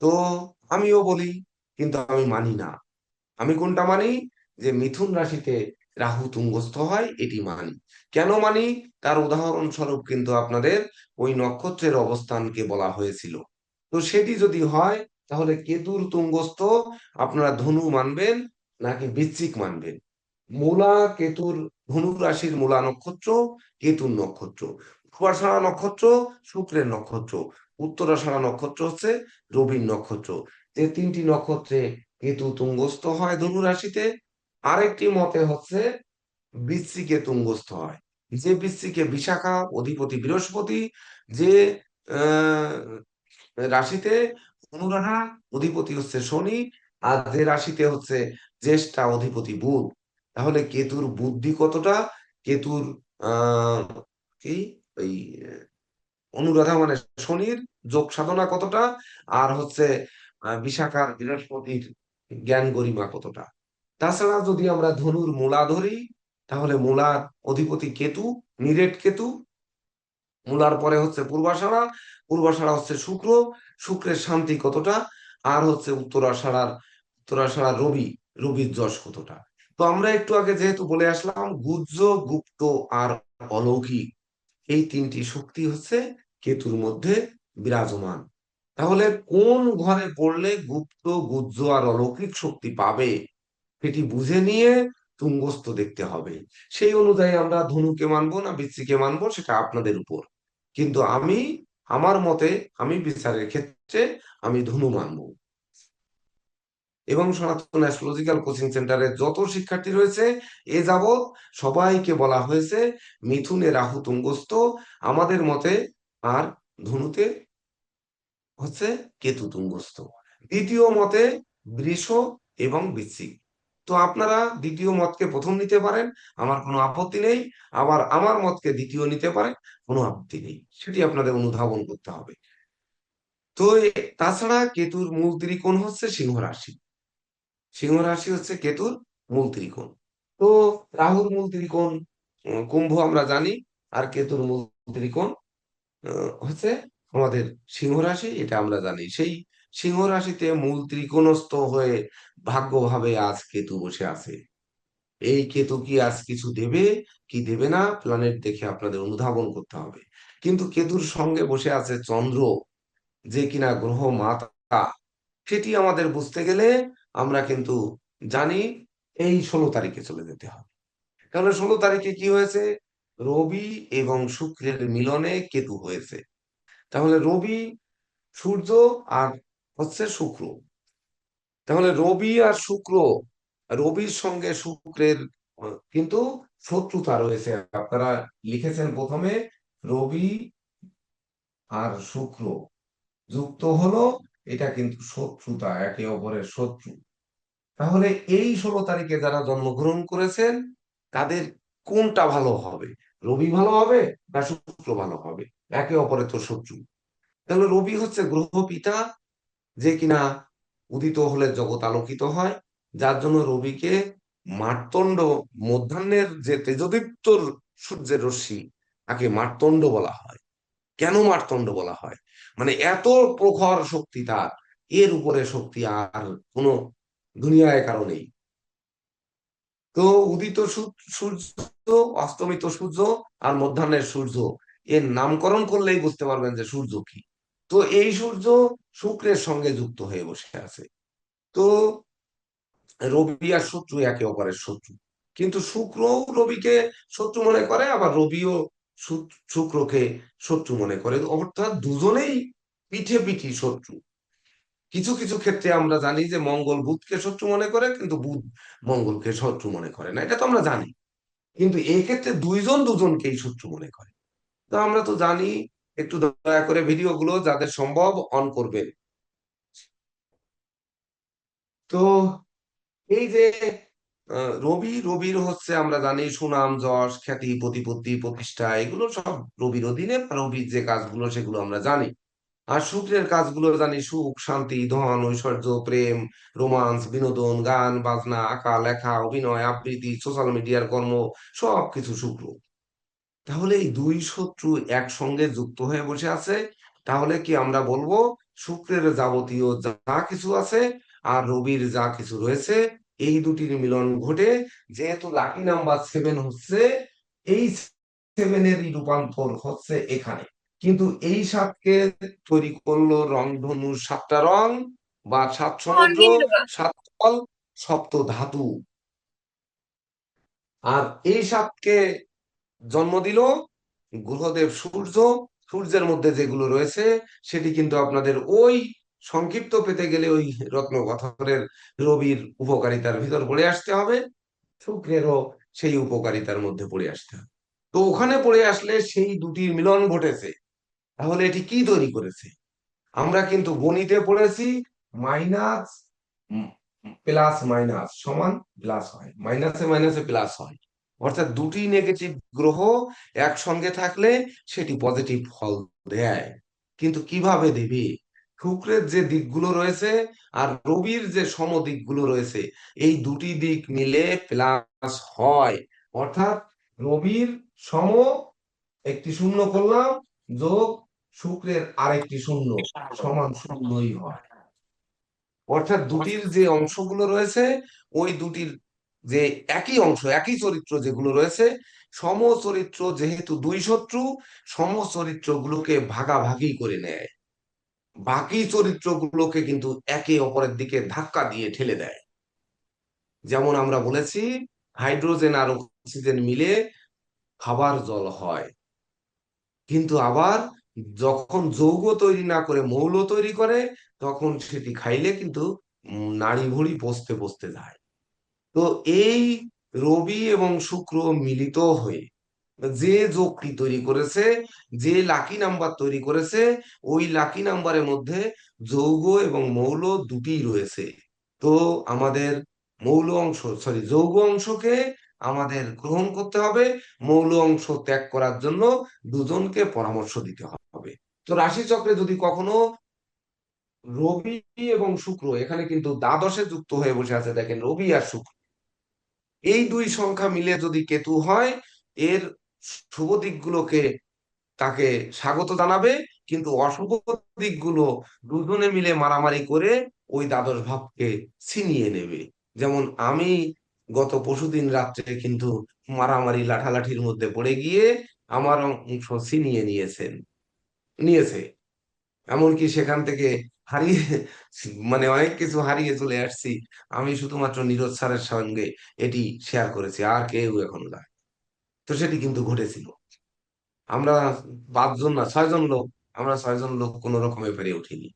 [SPEAKER 1] তো আমিও বলি, কিন্তু আমি মানি না। আমি কোনটা মানি? যে মিথুন রাশিতে রাহু তুঙ্গস্থ হয়, এটি মানি। কেন মানি? তার উদাহরণস্বরূপ কিন্তু আপনাদের ওই নক্ষত্রের অবস্থানকে বলা হয়েছিল। তো সেটি যদি হয়, তাহলে কেতুর তুঙ্গস্থ আপনারা ধনু মানবেন নাকি বৃশ্চিক মানবেন? মূলা কেতুর, ধনু রাশির মূলা নক্ষত্র কেতুর নক্ষত্র, পূর্বাষাঢ়া নক্ষত্র শুক্রের নক্ষত্র, উত্তরাষাঢ়া নক্ষত্র হচ্ছে রবির নক্ষত্র। যে 3টি নক্ষত্রে কেতু তুঙ্গস্থ হয় ধনু রাশিতে। আরেকটি মতে হচ্ছে বৃশ্চিকে তুঙ্গস্থ হয়। যে বৃশ্চিকে বিশাখা অধিপতি বৃহস্পতি, যে আহ রাশিতে অনুরাধা অধিপতি হচ্ছে শনি, আর যে রাশিতে হচ্ছে জ্যেষ্ঠা অধিপতি বুধ। তাহলে কেতুর বুদ্ধি কতটা, কেতুর আহ কি ওই অনুরাধা মানে শনির যোগ সাধনা কতটা, আর হচ্ছে বিশাখার বৃহস্পতির জ্ঞান গরিমা কতটা। তাছাড়া যদি আমরা ধনুর মূলা ধরি, তাহলে মূলার অধিপতি কেতু, নিরেট কেতু। মূলার পরে হচ্ছে পূর্বাষাঢ়া, পূর্বাষাঢ়া হচ্ছে শুক্র, শুক্রের শান্তি কতটা, আর হচ্ছে উত্তরাষাঢ়ার রবি, রবির যশ কতটা। তো আমরা একটু আগে যেহেতু বলে আসলাম, গুহ্য, গুপ্ত আর অলৌকিক, এই 3টি শক্তি হচ্ছে কেতুর মধ্যে বিরাজমান। তাহলে কোন ঘরে পড়লে গুপ্ত, গুহ্য আর অলৌকিক শক্তি পাবে, সেটি বুঝে নিয়ে তুঙ্গস্থ দেখতে হবে। সেই অনুযায়ী আমরা ধনুকে মানবো না বৃশ্চিকে মানবো, সেটা আপনাদের উপর। কিন্তু আমি, আমার মতে, আমি বিচারের ক্ষেত্রে আমি ধনু মানবো। এবং সনাতন অ্যাস্ট্রোলজিক্যাল কোচিং সেন্টারের যত শিক্ষার্থী রয়েছে, এ যাবৎ সবাইকে বলা হয়েছে মিথুনে রাহু তুঙ্গস্থ আমাদের মতে, আর ধনুতে হচ্ছে কেতু তুঙ্গস্থ। দ্বিতীয় মতে বৃষ এবং বৃশ্চিক। তো আপনারা দ্বিতীয় মতকে প্রথম নিতে পারেন, আমার কোনো আপত্তি নেই। আবার আমার মতকে দ্বিতীয় নিতে পারেন, কোনো আপত্তি নেই। সেটি আপনাদের অনুধাবন করতে হবে। তো তাছাড়া কেতুর মূল ত্রিকোণ হচ্ছে সিংহ রাশি। সিংহ রাশি হচ্ছে কেতুর মূল ত্রিকোণ। তো রাহুর মূল ত্রিকোণ কুম্ভ আমরা জানি, আর কেতুর মূল ত্রিকোণ হচ্ছে আমাদের সিংহ রাশি, এটা আমরা জানি। সেই সিংহ রাশিতে মূল ত্রিকোণস্থ হয়ে ভাগ্যভাবে আজ কেতু বসে আছে। এই কেতু কি আজ কিছু দেবে কি দেবে না, প্ল্যানেট দেখে আপনাদের অনুধাবন করতে হবে। কিন্তু কেতুর সঙ্গে বসে আছে চন্দ্র, যে কিনা গ্রহ মাতা। সেটি আমাদের বুঝতে গেলে আমরা কিন্তু জানি এই 16 তারিখে চলে যেতে হবে। কারণ 16 তারিখে কি হয়েছে? রবি এবং শুক্রের মিলনে কেতু হয়েছে। তাহলে রবি, সূর্য আর হচ্ছে শুক্র। তাহলে রবি আর শুক্র, রবির সঙ্গে শুক্রের কিন্তু শত্রুতা রয়েছে। আপনারা লিখেছেন প্রথমে রবি আর শুক্র যুক্ত হলো, এটা কিন্তু শত্রুতা, একে অপরের শত্রু। তাহলে এই 16 তারিখে যারা জন্মগ্রহণ করেছেন, তাদের কোনটা ভালো হবে? রবি ভালো হবে না শুক্র ভালো হবে? একে অপরের তো শত্রু। তাহলে রবি হচ্ছে গ্রহ পিতা, যে কিনা উদিত হলে জগৎ আলোকিত হয়। যার জন্য রবিকে মার্তণ্ড, মধ্যাহ্নের যে তেজদীপ্ত সূর্যের রশ্মি, তাকে মার্তণ্ড বলা হয়। কেন মার্তণ্ড বলা হয়? মানে এত প্রখর শক্তি তার, এর উপরে শক্তি আর কোনো দুনিয়ায় কারো নেই। তো উদিত সূর্য, অস্তমিত সূর্য আর মধ্যাহ্নের সূর্য, এর নামকরণ করলেই বুঝতে পারবেন যে সূর্য কি। তো এই সূর্য শুক্রের সঙ্গে যুক্ত হয়ে বসে আছে। তো রবি আর শত্রু, একে অপরের শত্রু। কিন্তু শুক্রও রবিকে শত্রু মনে করে, আবার রবিও শুক্রকে শত্রু মনে করে, অর্থাৎ দুজনেই পিঠে পিঠি শত্রু। কিছু কিছু ক্ষেত্রে আমরা জানি যে মঙ্গল বুধকে শত্রু মনে করে, কিন্তু বুধ মঙ্গলকে শত্রু মনে করে না, এটা তো আমরা জানি। কিন্তু এই ক্ষেত্রে দুইজন দুজনকেই শত্রু মনে করে। তো আমরা তো জানি। একটু দয়া করে ভিডিওগুলো যাদের সম্ভব অন করবেন। তো এই যে রবির হচ্ছে আমরা জানি সুনাম যশ খ্যাতি প্রতিপত্তি প্রতিষ্ঠা, এগুলো সব রবির অধীনে, বা রবির যে কাজগুলো সেগুলো আমরা জানি। আর শুক্রের কাজগুলো জানি সুখ শান্তি ধন ঐশ্বর্য প্রেম রোমান্স বিনোদন গান বাজনা আঁকা লেখা অভিনয় আবৃত্তি সোশ্যাল মিডিয়ার কর্ম, সবকিছু শুক্র। তাহলে এই দুই শত্রু একসঙ্গে যুক্ত হয়ে বসে আছে। তাহলে কি আমরা বলবো শুক্রের যাবতীয় যা কিছু আছে আর রবির যা কিছু রয়েছে, এই দুটির মিলন ঘটে, যেহেতু লাকি নাম্বার 7 হচ্ছে, এই সেভেনেরই রূপান্তর হচ্ছে এখানে। কিন্তু এই সাতকে তৈরি করলো রংধনুর 7টা রং, বা 7 সমুদ্র, 7 ফল, সপ্ত ধাতু। আর এই সাতকে জন্ম দিল গ্রহদেব সূর্য। সূর্যের মধ্যে যেগুলো রয়েছে সেটি কিন্তু আপনাদের ওই সংক্ষিপ্ত পেতে গেলে ওই রত্নপাথরের রবির উপকারিতার ভিতর পড়ে আসতে হবে, শুক্রেরও সেই উপকারিতার মধ্যে পড়ে আসতে হবে। তো ওখানে পড়ে আসলে সেই দুটির মিলন ঘটেছে। তাহলে এটি কি তৈরি করেছে? আমরা কিন্তু গণিতে পড়েছি মাইনাস প্লাস মাইনাস সমান প্লাস হয়, মাইনাসে মাইনাসে প্লাস হয়। অর্থাৎ দুটি নেগেটিভ গ্রহ একসঙ্গে থাকলে সেটি পজিটিভ ফল দেয়। কিন্তু কিভাবে দেবে? শুক্রের যে দিকগুলো রয়েছে আর রবির যে সম দিকগুলো রয়েছে, এই দুটি দিক মিলে প্লাস হয়। অর্থাৎ রবির সম একটি শূন্য করলাম, যোগ শুক্রের আরেকটি শূন্য, সমান শূন্যই হয়। অর্থাৎ দুটির যে অংশগুলো রয়েছে, ওই দুটির যে একই অংশ একই চরিত্র যেগুলো রয়েছে, সম চরিত্র যেহেতু দুই শত্রু, সম চরিত্রগুলোকে ভাগাভাগি করে নেয়, বাকি চরিত্রগুলোকে কিন্তু একে অপরের দিকে ধাক্কা দিয়ে ঠেলে দেয়। যেমন আমরা বলেছি হাইড্রোজেন আর অক্সিজেন মিলে খাবার জল হয়, কিন্তু আবার যখন যৌগ তৈরি না করে মৌল তৈরি করে, তখন সেটি খাইলে কিন্তু নাড়ি ভুঁড়ি পচতে পচতে যায়। তো এই রবি এবং শুক্র মিলিত হয়ে যে যোগটি তৈরি করেছে, যে লাকি নাম্বার তৈরি করেছে, ওই লাকি নাম্বারের মধ্যে যৌগ এবং মৌল দুটিই রয়েছে। তো আমাদের মৌল অংশ সরি যৌগ অংশকে আমাদের গ্রহণ করতে হবে, মৌল অংশ ত্যাগ করার জন্য দুজনকে পরামর্শ দিতে হবে। তো রাশিচক্রে যদি কখনো রবি এবং শুক্র এখানে কিন্তু দ্বাদশে যুক্ত হয়ে বসে আছে, দেখেন রবি আর শুক্র, এই দুই সংখ্যা মিলে যদি কেতু হয়, এর শুভ দিকগুলোকে তাকে স্বাগত জানাবে, কিন্তু অশুভ দিকগুলো দুজনে মিলে মারামারি করে ওই দ্বাদশ ভাবকে ছিনিয়ে নেবে। যেমন আমি গত পরশুদিন রাত্রে কিন্তু মারামারি লাঠালাঠির মধ্যে পড়ে গিয়ে আমার অংশ ছিনিয়ে নিয়েছে। এমনকি সেখান থেকে হারিয়ে মানে অনেক কিছু হারিয়ে চলে আসছি। আমি শুধুমাত্র নীরজ স্যারের সঙ্গে এটি শেয়ার করেছি, আর কেউ এখনো যায়। তো সেটি কিন্তু ঘটেছিল। আমরা 5 জন না 6 জন লোক, আমরা 6 জন লোক কোনো রকমে পেরে উঠিনি।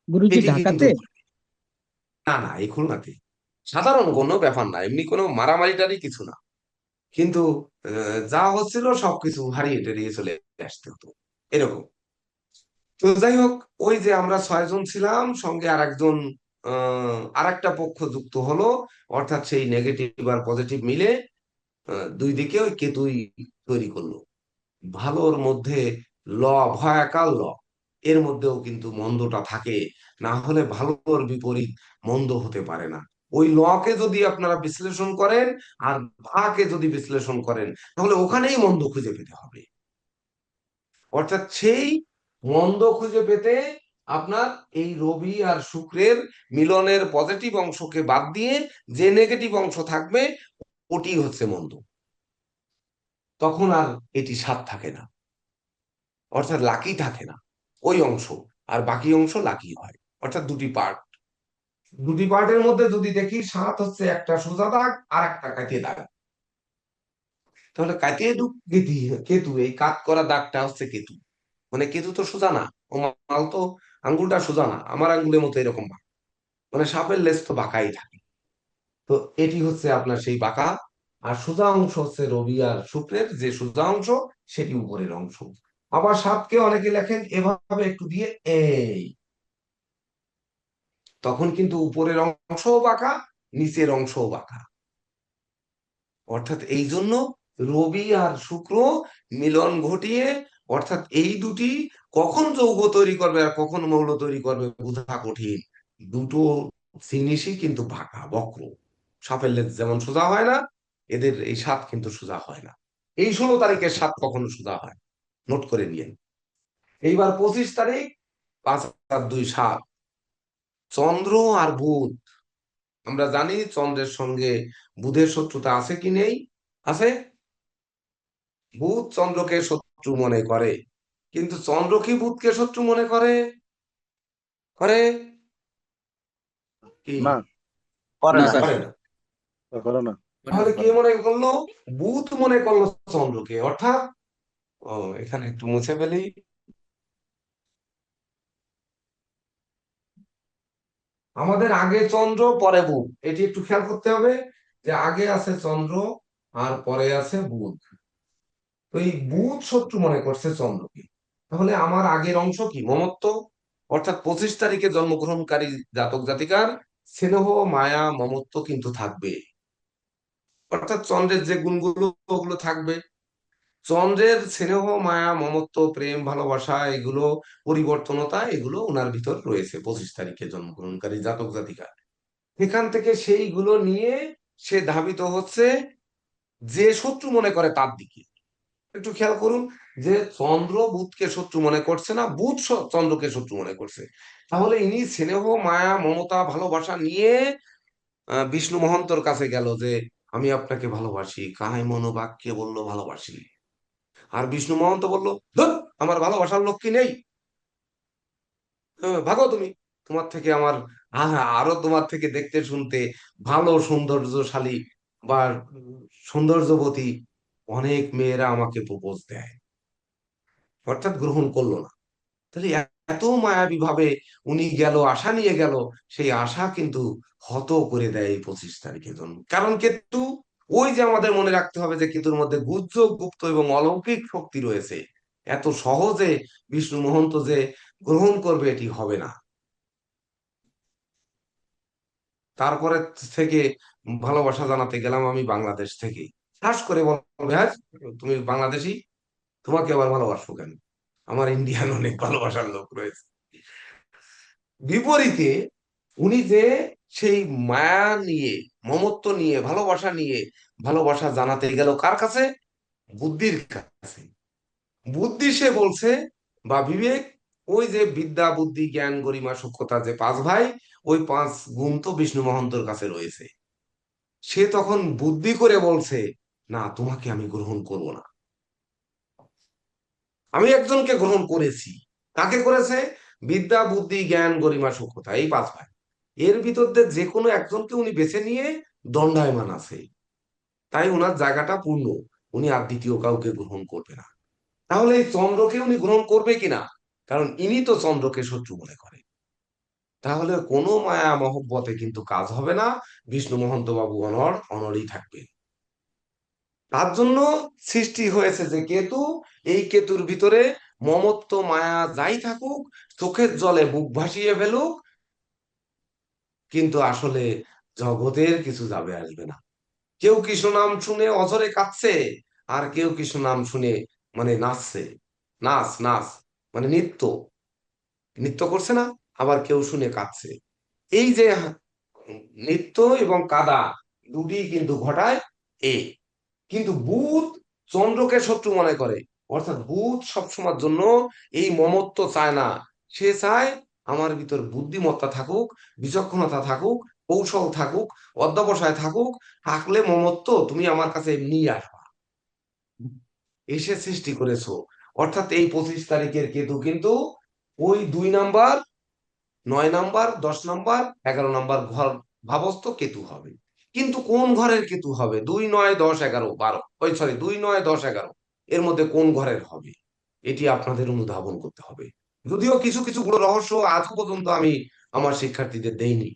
[SPEAKER 3] গুরুজি
[SPEAKER 1] এটি কিন্তু
[SPEAKER 3] ঢাকাতে?
[SPEAKER 1] না না এই খুলনাতে সাধারণ কোনো ব্যাপার না, এমনি কোনো মারামারি টারি কিছু না। কিন্তু যা হচ্ছিল সবকিছু হারিয়ে টেরিয়ে চলে আসতে হতো, এরকম। তো যাই হোক, ওই যে আমরা 6 জন ছিলাম, সঙ্গে আরেকজন আরেকটা পক্ষ যুক্ত হলো। অর্থাৎ সেই নেগেটিভ আর পজিটিভ মিলে দুই দিকে ওই কেতুই তৈরি করলো। ভালোর মধ্যে ল, ভয়াকার ল, এর মধ্যেও কিন্তু মন্দটা থাকে। না হলে ভালোর বিপরীত মন্দ হতে পারে না। ওই লকে যদি আপনারা বিশ্লেষণ করেন আর ভাকে যদি বিশ্লেষণ করেন, তাহলে ওখানেই মন্দ খুঁজে পেতে হবে। অর্থাৎ সেই মন্দ খুঁজে পেতে আপনার এই রবি আর শুক্রের মিলনের পজিটিভ অংশকে বাদ দিয়ে যে নেগেটিভ অংশ থাকবে, ওটি হচ্ছে মন্দ। তখন আর এটি স্বাদ থাকে না, অর্থাৎ লাকি থাকে না ওই অংশ, আর বাকি অংশ লাকি হয়। অর্থাৎ দুটি পার্টের মধ্যে যদি দেখি, 7 হচ্ছে একটা সোজা দাগ আর একটা কাটিয়ে দাগ। তাহলে কাটিয়ে কেতু, কেতু এই কাত করা দাগটা হচ্ছে কেতু। মানে কেতু তো সোজা না, ও মাল তো আঙ্গুলটা সোজা না, আমার আঙ্গুলের মতো এরকম বাঁকা। মানে সাপের লেজ তো বাঁকাই থাকে। তো এটি হচ্ছে আপনার সেই বাঁকা। আর সোজা অংশ হচ্ছে রবি আর শুক্রের যে সোজা অংশ, সেটি উপরের অংশ। আবার সাপকে অনেকে লেখেন এভাবে একটু দিয়ে এই, তখন কিন্তু উপরের অংশও বাঁকা, নিচের অংশও বাঁকা। অর্থাৎ এই জন্য রবি আর শুক্র মিলন ঘটিয়ে, অর্থাৎ এই দুটি কখন যৌগ তৈরি করবে আর কখন মৌল তৈরি করবে বোঝা কঠিন। দুটো জিনিসই কিন্তু বাঁকা বক্র। সাপের লেজ যেমন সোজা হয় না, এদের এই সাপ কিন্তু সোজা হয় না। এই 16 তারিখের সাপ কখনো সোজা হয়, নোট করে নিয়েন। এইবার 25 তারিখ, 5 আর 2 7, চন্দ্র আর বুধ। আমরা জানি চন্দ্রের সঙ্গে বুধের শত্রুতা আছে কি নেই? আছে। বুধ চন্দ্রকে শত্রু মনে করে, কিন্তু চন্দ্র কি বুধকে শত্রু মনে করে? করে কি?
[SPEAKER 3] না,
[SPEAKER 4] করে
[SPEAKER 5] না
[SPEAKER 4] না।
[SPEAKER 5] স্যার,
[SPEAKER 1] করে না।
[SPEAKER 3] করে না।
[SPEAKER 5] করে না।
[SPEAKER 1] তাহলে কে মনে করলো? বুধ মনে করলো চন্দ্রকে। অর্থাৎ, ও, এখানে একটু মুছে ফেলি। আমাদের আগে চন্দ্র পরে বুধ, এটি একটু খেয়াল করতে হবে, যে আগে আছে চন্দ্র আর পরে আছে বুধ। তো এই বুধ শত্রু মনে করছে চন্দ্রকে। তাহলে আমার আগের অংশ কি? মমত্ব। অর্থাৎ 25 তারিখে জন্মগ্রহণকারী জাতক জাতিকার স্নেহ, মায়া, মমত্ব কিন্তু থাকবে। অর্থাৎ চন্দ্রের যে গুণগুলো, ওগুলো থাকবে। চন্দ্রের স্নেহ, মায়া, মমত্ব, প্রেম, ভালোবাসা, এগুলো পরিবর্তনতা, এগুলো ওনার ভিতর রয়েছে 25 তারিখে জন্মগ্রহণকারী জাতক জাতিকা। এখান থেকে সেইগুলো নিয়ে সে ধাবিত হচ্ছে যে শত্রু মনে করে তার দিকে। একটু খেয়াল করুন, যে চন্দ্র বুধকে শত্রু মনে করছে না, বুধ চন্দ্রকে শত্রু মনে করছে। তাহলে ইনি স্নেহ, মায়া, মমতা, ভালোবাসা নিয়ে বিষ্ণু মহন্তর কাছে গেল যে আমি আপনাকে ভালোবাসি, কায় মনোবাক্যে বললো ভালোবাসি। আর বিষ্ণু মহন্ত বলল, "ধুৎ, আমার ভালোবাসার লোক কি নেই? ভাগো তুমি। তোমার থেকে আমার, আরো তোমার থেকে দেখতে শুনতে ভালো সৌন্দর্যশালী বা সৌন্দর্যবতী অনেক মেয়েরা আমাকে প্রপোজ দেয়।" অর্থাৎ গ্রহণ করলো না। তাহলে এত মায়াবী ভাবে উনি গেল, আশা নিয়ে গেল, সেই আশা কিন্তু হত করে দেয় এই 25 তারিখের জন্য। কারণ কেতু, ওই যে আমাদের মনে রাখতে হবে যে কেতুর মধ্যে গুহ্য, গুপ্ত এবং অলৌকিক শক্তি রয়েছে। এত সহজে বিষ্ণু মহন্ত যে গ্রহণ করবে, এটি হবে না। তারপরে থেকে ভালোবাসা জানাতে গেলাম আমি বাংলাদেশ থেকে। ঠাস করে বলবে, হ্যাঁ তুমি বাংলাদেশি, তোমাকে আবার ভালোবাসবো কেন? আমার ইন্ডিয়ান অনেক ভালোবাসার লোক রয়েছে। বিপরীতে উনি যে সেই মায়া নিয়ে, মমত্ব নিয়ে, ভালোবাসা নিয়ে ভালোবাসা জানাতে গেল কার কাছে? বুদ্ধির কাছে। বুদ্ধি সে বলছে, বা বিবেক, ওই যে বিদ্যা, বুদ্ধি, জ্ঞান, গরিমা, সূক্ষ্মতা, যে 5 ভাই, ওই 5 গুণ তো বিষ্ণু মহন্তর কাছে রয়েছে। সে তখন বুদ্ধি করে বলছে, না, তোমাকে আমি গ্রহণ করব না। আমি একজনকে গ্রহণ করেছি। কাকে করেছে? বিদ্যা, বুদ্ধি, জ্ঞান, গরিমা, সূক্ষ্মতা, এই 5 ভাই। এর ভিতর দিয়ে যে কোনো একজনকে উনি বেছে নিয়ে দণ্ডায়মান আছে। তাই ওনার জায়গাটা পূর্ণ, উনি আর দ্বিতীয় কাউকে গ্রহণ করবে না। তাহলে এই চন্দ্রকে উনি গ্রহণ করবে কিনা? কারণ ইনি তো চন্দ্রকে শত্রু মনে করে। তাহলে কোনো মায়া মহব্বতে কিন্তু কাজ হবে না। বিষ্ণু মহন্ত বাবু অনড় অনড়ই থাকবে। তার জন্য সৃষ্টি হয়েছে যে কেতু। এই কেতুর ভিতরে মমত্ব, মায়া যাই থাকুক, চোখের জলে বুক ভাসিয়ে ফেলুক, কিন্তু আসলে জগতের কিছু যাবে আসবে না। কেউ কৃষ্ণ নাম শুনে অঝরে কাঁদছে, আর কেউ কৃষ্ণ নাম শুনে মানে নাচছে। নাচ নাচ মানে নৃত্য, নৃত্য করছে না? আবার কেউ শুনে কাঁদছে। এই যে নৃত্য এবং কাদা, দুটি কিন্তু ঘটায় এ। কিন্তু বুধ চন্দ্রকে শত্রু মনে করে। অর্থাৎ বুধ সবসময়ের জন্য এই মমত্ব চায় না। সে চায় আমার ভিতর বুদ্ধিমত্তা থাকুক, বিচক্ষণতা থাকুক, কৌশল থাকুক, অধ্যবসায় থাকুক। থাকলে মমত্ব তুমি আমার কাছে এমনি আসবা, এসে সৃষ্টি করেছো। অর্থাৎ এই 25 তারিখের কেতু কিন্তু ওই 2 নাম্বার, 9 নাম্বার, 10 নাম্বার, 11 নাম্বার ঘর ভাবস্থ কেতু হবে। কিন্তু কোন ঘরের কেতু হবে? 2, 9, 10, 11, 12, ওই সরি 2, 9, 10, 11, এর মধ্যে কোন ঘরের হবে? এটি আপনাদের অনুধাবন করতে হবে। যদিও কিছু কিছু গুলো রহস্য আজ পর্যন্ত আমি আমার শিক্ষার্থীদের দেইনি,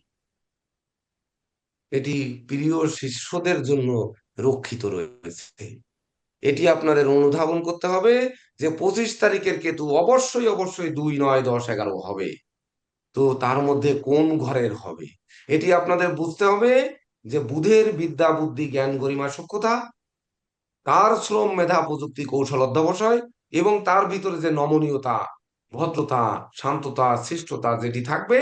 [SPEAKER 1] এটি প্রিয় শিষ্যদের জন্য রক্ষিত রয়েছে। এটি আপনাদের অনুধাবন করতে হবে যে 25 তারিখের কেতু অবশ্যই অবশ্যই 2, 9, 10, 11 হবে। তো তার মধ্যে কোন ঘরের হবে এটি আপনাদের বুঝতে হবে। যে বুধের বিদ্যা বুদ্ধি জ্ঞান গরিমা সূক্ষ্মতা, তার শ্রম মেধা প্রযুক্তি কৌশল অধ্যবসায়, এবং তার ভিতরে যে নমনীয়তা, ভদ্রতা, শান্ততা, শিষ্টতা যেটি থাকবে,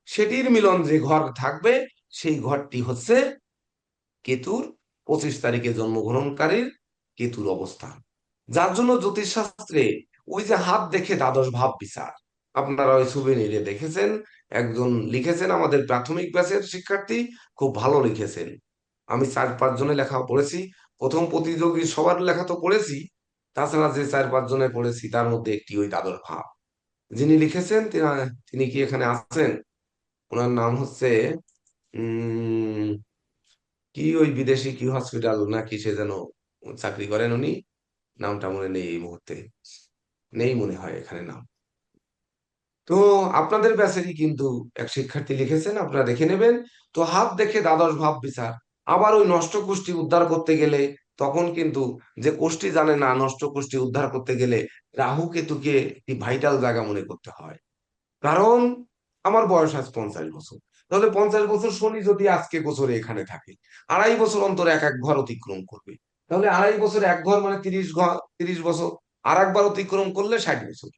[SPEAKER 1] সেটির মিলন যে ঘর থাকবে, সেই ঘরটি হচ্ছে কেতুর 25 তারিখে জন্মগ্রহণকারীর কেতুর অবস্থান। যার জন্য জ্যোতিষশাস্ত্রে ওই যে হাত দেখে দ্বাদশ ভাব বিচার, আপনারা ওই সুবিনিরে দেখেছেন, একজন লিখেছেন আমাদের প্রাথমিক ব্যাচের শিক্ষার্থী, খুব ভালো লিখেছেন। আমি 4-5 জনের লেখা পড়েছি, প্রথম প্রতিযোগী সবার লেখা তো পড়েছি, তাছাড়া যে 4-5 জনের পড়েছি তার মধ্যে একটি ওই দ্বাদশ ভাব যিনি লিখেছেন, তিনি কি এখানে আছেন? ওনার নাম হচ্ছে উম কি ওই বিদেশি কি হসপিটাল নাকি সে যেন চাকরি করেন উনি, নামটা মনে নেই এই মুহূর্তে, নেই মনে হয় এখানে নাম। তো আপনাদের ব্যাচেরই কিন্তু এক শিক্ষার্থী লিখেছেন, আপনারা দেখে নেবেন। তো হাত দেখে দ্বাদশ ভাব বিচার, আবার ওই নষ্ট কোষ্ঠী উদ্ধার করতে গেলে তখন কিন্তু, যে কোষ্ঠী জানে না, নষ্ট কোষ্ঠী উদ্ধার করতে গেলে রাহু কেতুকে একটি ভাইটাল জায়গা মনে করতে হয়। কারণ আমার বয়স আজ 50 বছর, তাহলে 50 বছর শনি যদি আজকে গোচরে এখানে থাকে, 2.5 বছর অন্তর এক এক ঘর অতিক্রম করবে, তাহলে 2.5 বছর এক ঘর মানে 30 ঘর, 30 বছর, আর একবার অতিক্রম করলে 60 বছর।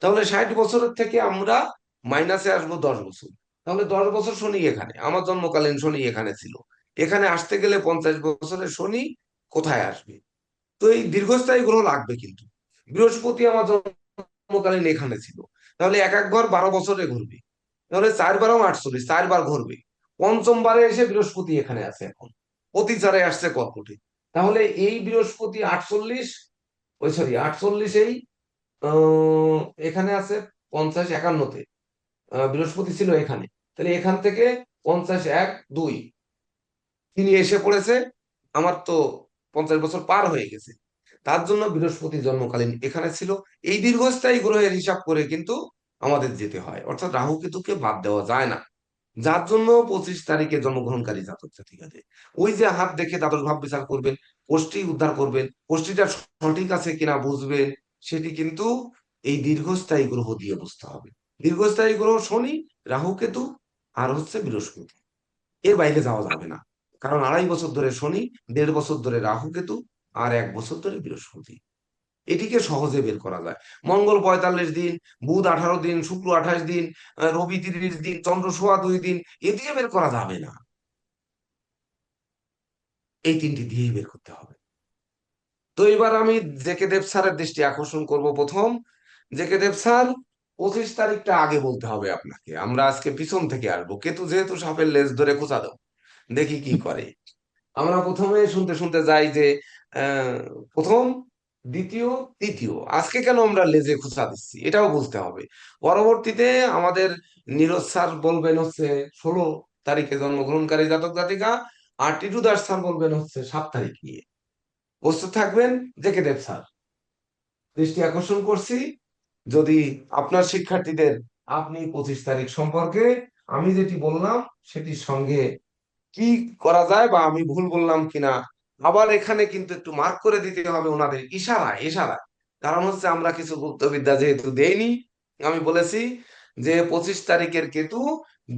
[SPEAKER 1] তাহলে 60 বছরের থেকে আমরা মাইনাসে আসবো 10 বছর। তাহলে 10 বছর শনি এখানে, আমার জন্মকালীন শনি এখানে ছিল, এখানে আসতে গেলে 50 বছরের শনি কোথায় আসবে? তো এই দীর্ঘস্থায়ী গ্রহ লাগবে কিন্তু। বৃহস্পতি আমার জন্মকালীন এখানে ছিল, তাহলে এক এক ঘর 12 বছরে ঘুরবে, তাহলে 4 বারও 48, 4 বার ঘুরবে। পঞ্চম বারে এসে বৃহস্পতি এখানে আছে এখন, অতিচারে আসছে কর্কটে। তাহলে এই বৃহস্পতি 48, ওই সরি 48 এই আহ, এখানে আছে 50, 51-তে বৃহস্পতি ছিল এখানে, তাহলে এখান থেকে 50, 1, 2 তিনি এসে পড়েছে, আমার তো 50 বছর পার হয়ে গেছে। তার জন্য বৃহস্পতি জন্মকালীন এখানে ছিল। এই দীর্ঘস্থায়ী গ্রহের হিসাব করে কিন্তু আমাদের যেতে হয়, অর্থাৎ রাহু কেতুকে বাদ দেওয়া যায় না। যার জন্য 25 তারিখে জন্মগ্রহণকারী জাতক জাতিকাদের ওই যে হাত দেখে দ্বাদশ ভাব বিচার করবেন, কোষ্ঠী উদ্ধার করবেন, কোষ্ঠীটা সঠিক আছে কিনা বুঝবেন, সেটি কিন্তু এই দীর্ঘস্থায়ী গ্রহ দিয়ে বুঝতে হবে। দীর্ঘস্থায়ী গ্রহ শনি, রাহু কেতু, আর হচ্ছে বৃহস্পতি, এর বাইরে যাওয়া যাবে না। কারণ 2.5 বছর ধরে শনি, 1.5 বছর ধরে রাহু কেতু, আর 1 বছর ধরে বৃহস্পতি, এটিকে সহজে বের করা যায়। মঙ্গল 45 দিন, বুধ 18 দিন, শুক্র 28 দিন, রবি 30 দিন, চন্দ্র সোয়া 2 দিন, এ দিয়ে বের করা যাবে না। এই তিনটি দিয়েই বের করতে হবে। তো এবার আমি জেকে দেব স্যারের দৃষ্টি আকর্ষণ করব প্রথম। জেকে দেব স্যার, 25 তারিখটা আগে বলতে হবে আপনাকে, আমরা আজকে পিছন থেকে আসবো, কেতু যেহেতু সাপের লেজ ধরে খোঁচা দাও, দেখি কি করে। আমরা প্রথমে শুনতে শুনতে যাই যে আহ, প্রথম, দ্বিতীয়, তৃতীয়, আজকে কেন আমরা লেজে খুঁচা দিচ্ছি এটাও বুঝতে হবে। পরবর্তীতে আমাদের নীরজ স্যার বলবেন হচ্ছে 16 তারিখে জন্মগ্রহণকারী জাতক জাতিকা, আর টিটু দাস স্যার বলবেন হচ্ছে 7 তারিখ নিয়ে। প্রস্তুত থাকবেন। জেকে দেব স্যার, দৃষ্টি আকর্ষণ করছি, যদি আপনার শিক্ষার্থীদের আপনি 25 তারিখ সম্পর্কে আমি যেটি বললাম সেটির সঙ্গে কি করা যায়, বা আমি ভুল বললাম কিনা, আবার এখানে কিন্তু একটু মার্ক করে দিতে হবে ওনাদের ইশারা ইশারা। কারণ হচ্ছে আমরা কিছু গুপ্তবিদ্যা যেহেতু দেইনি, আমি বলেছি যে 25 তারিখের কেতু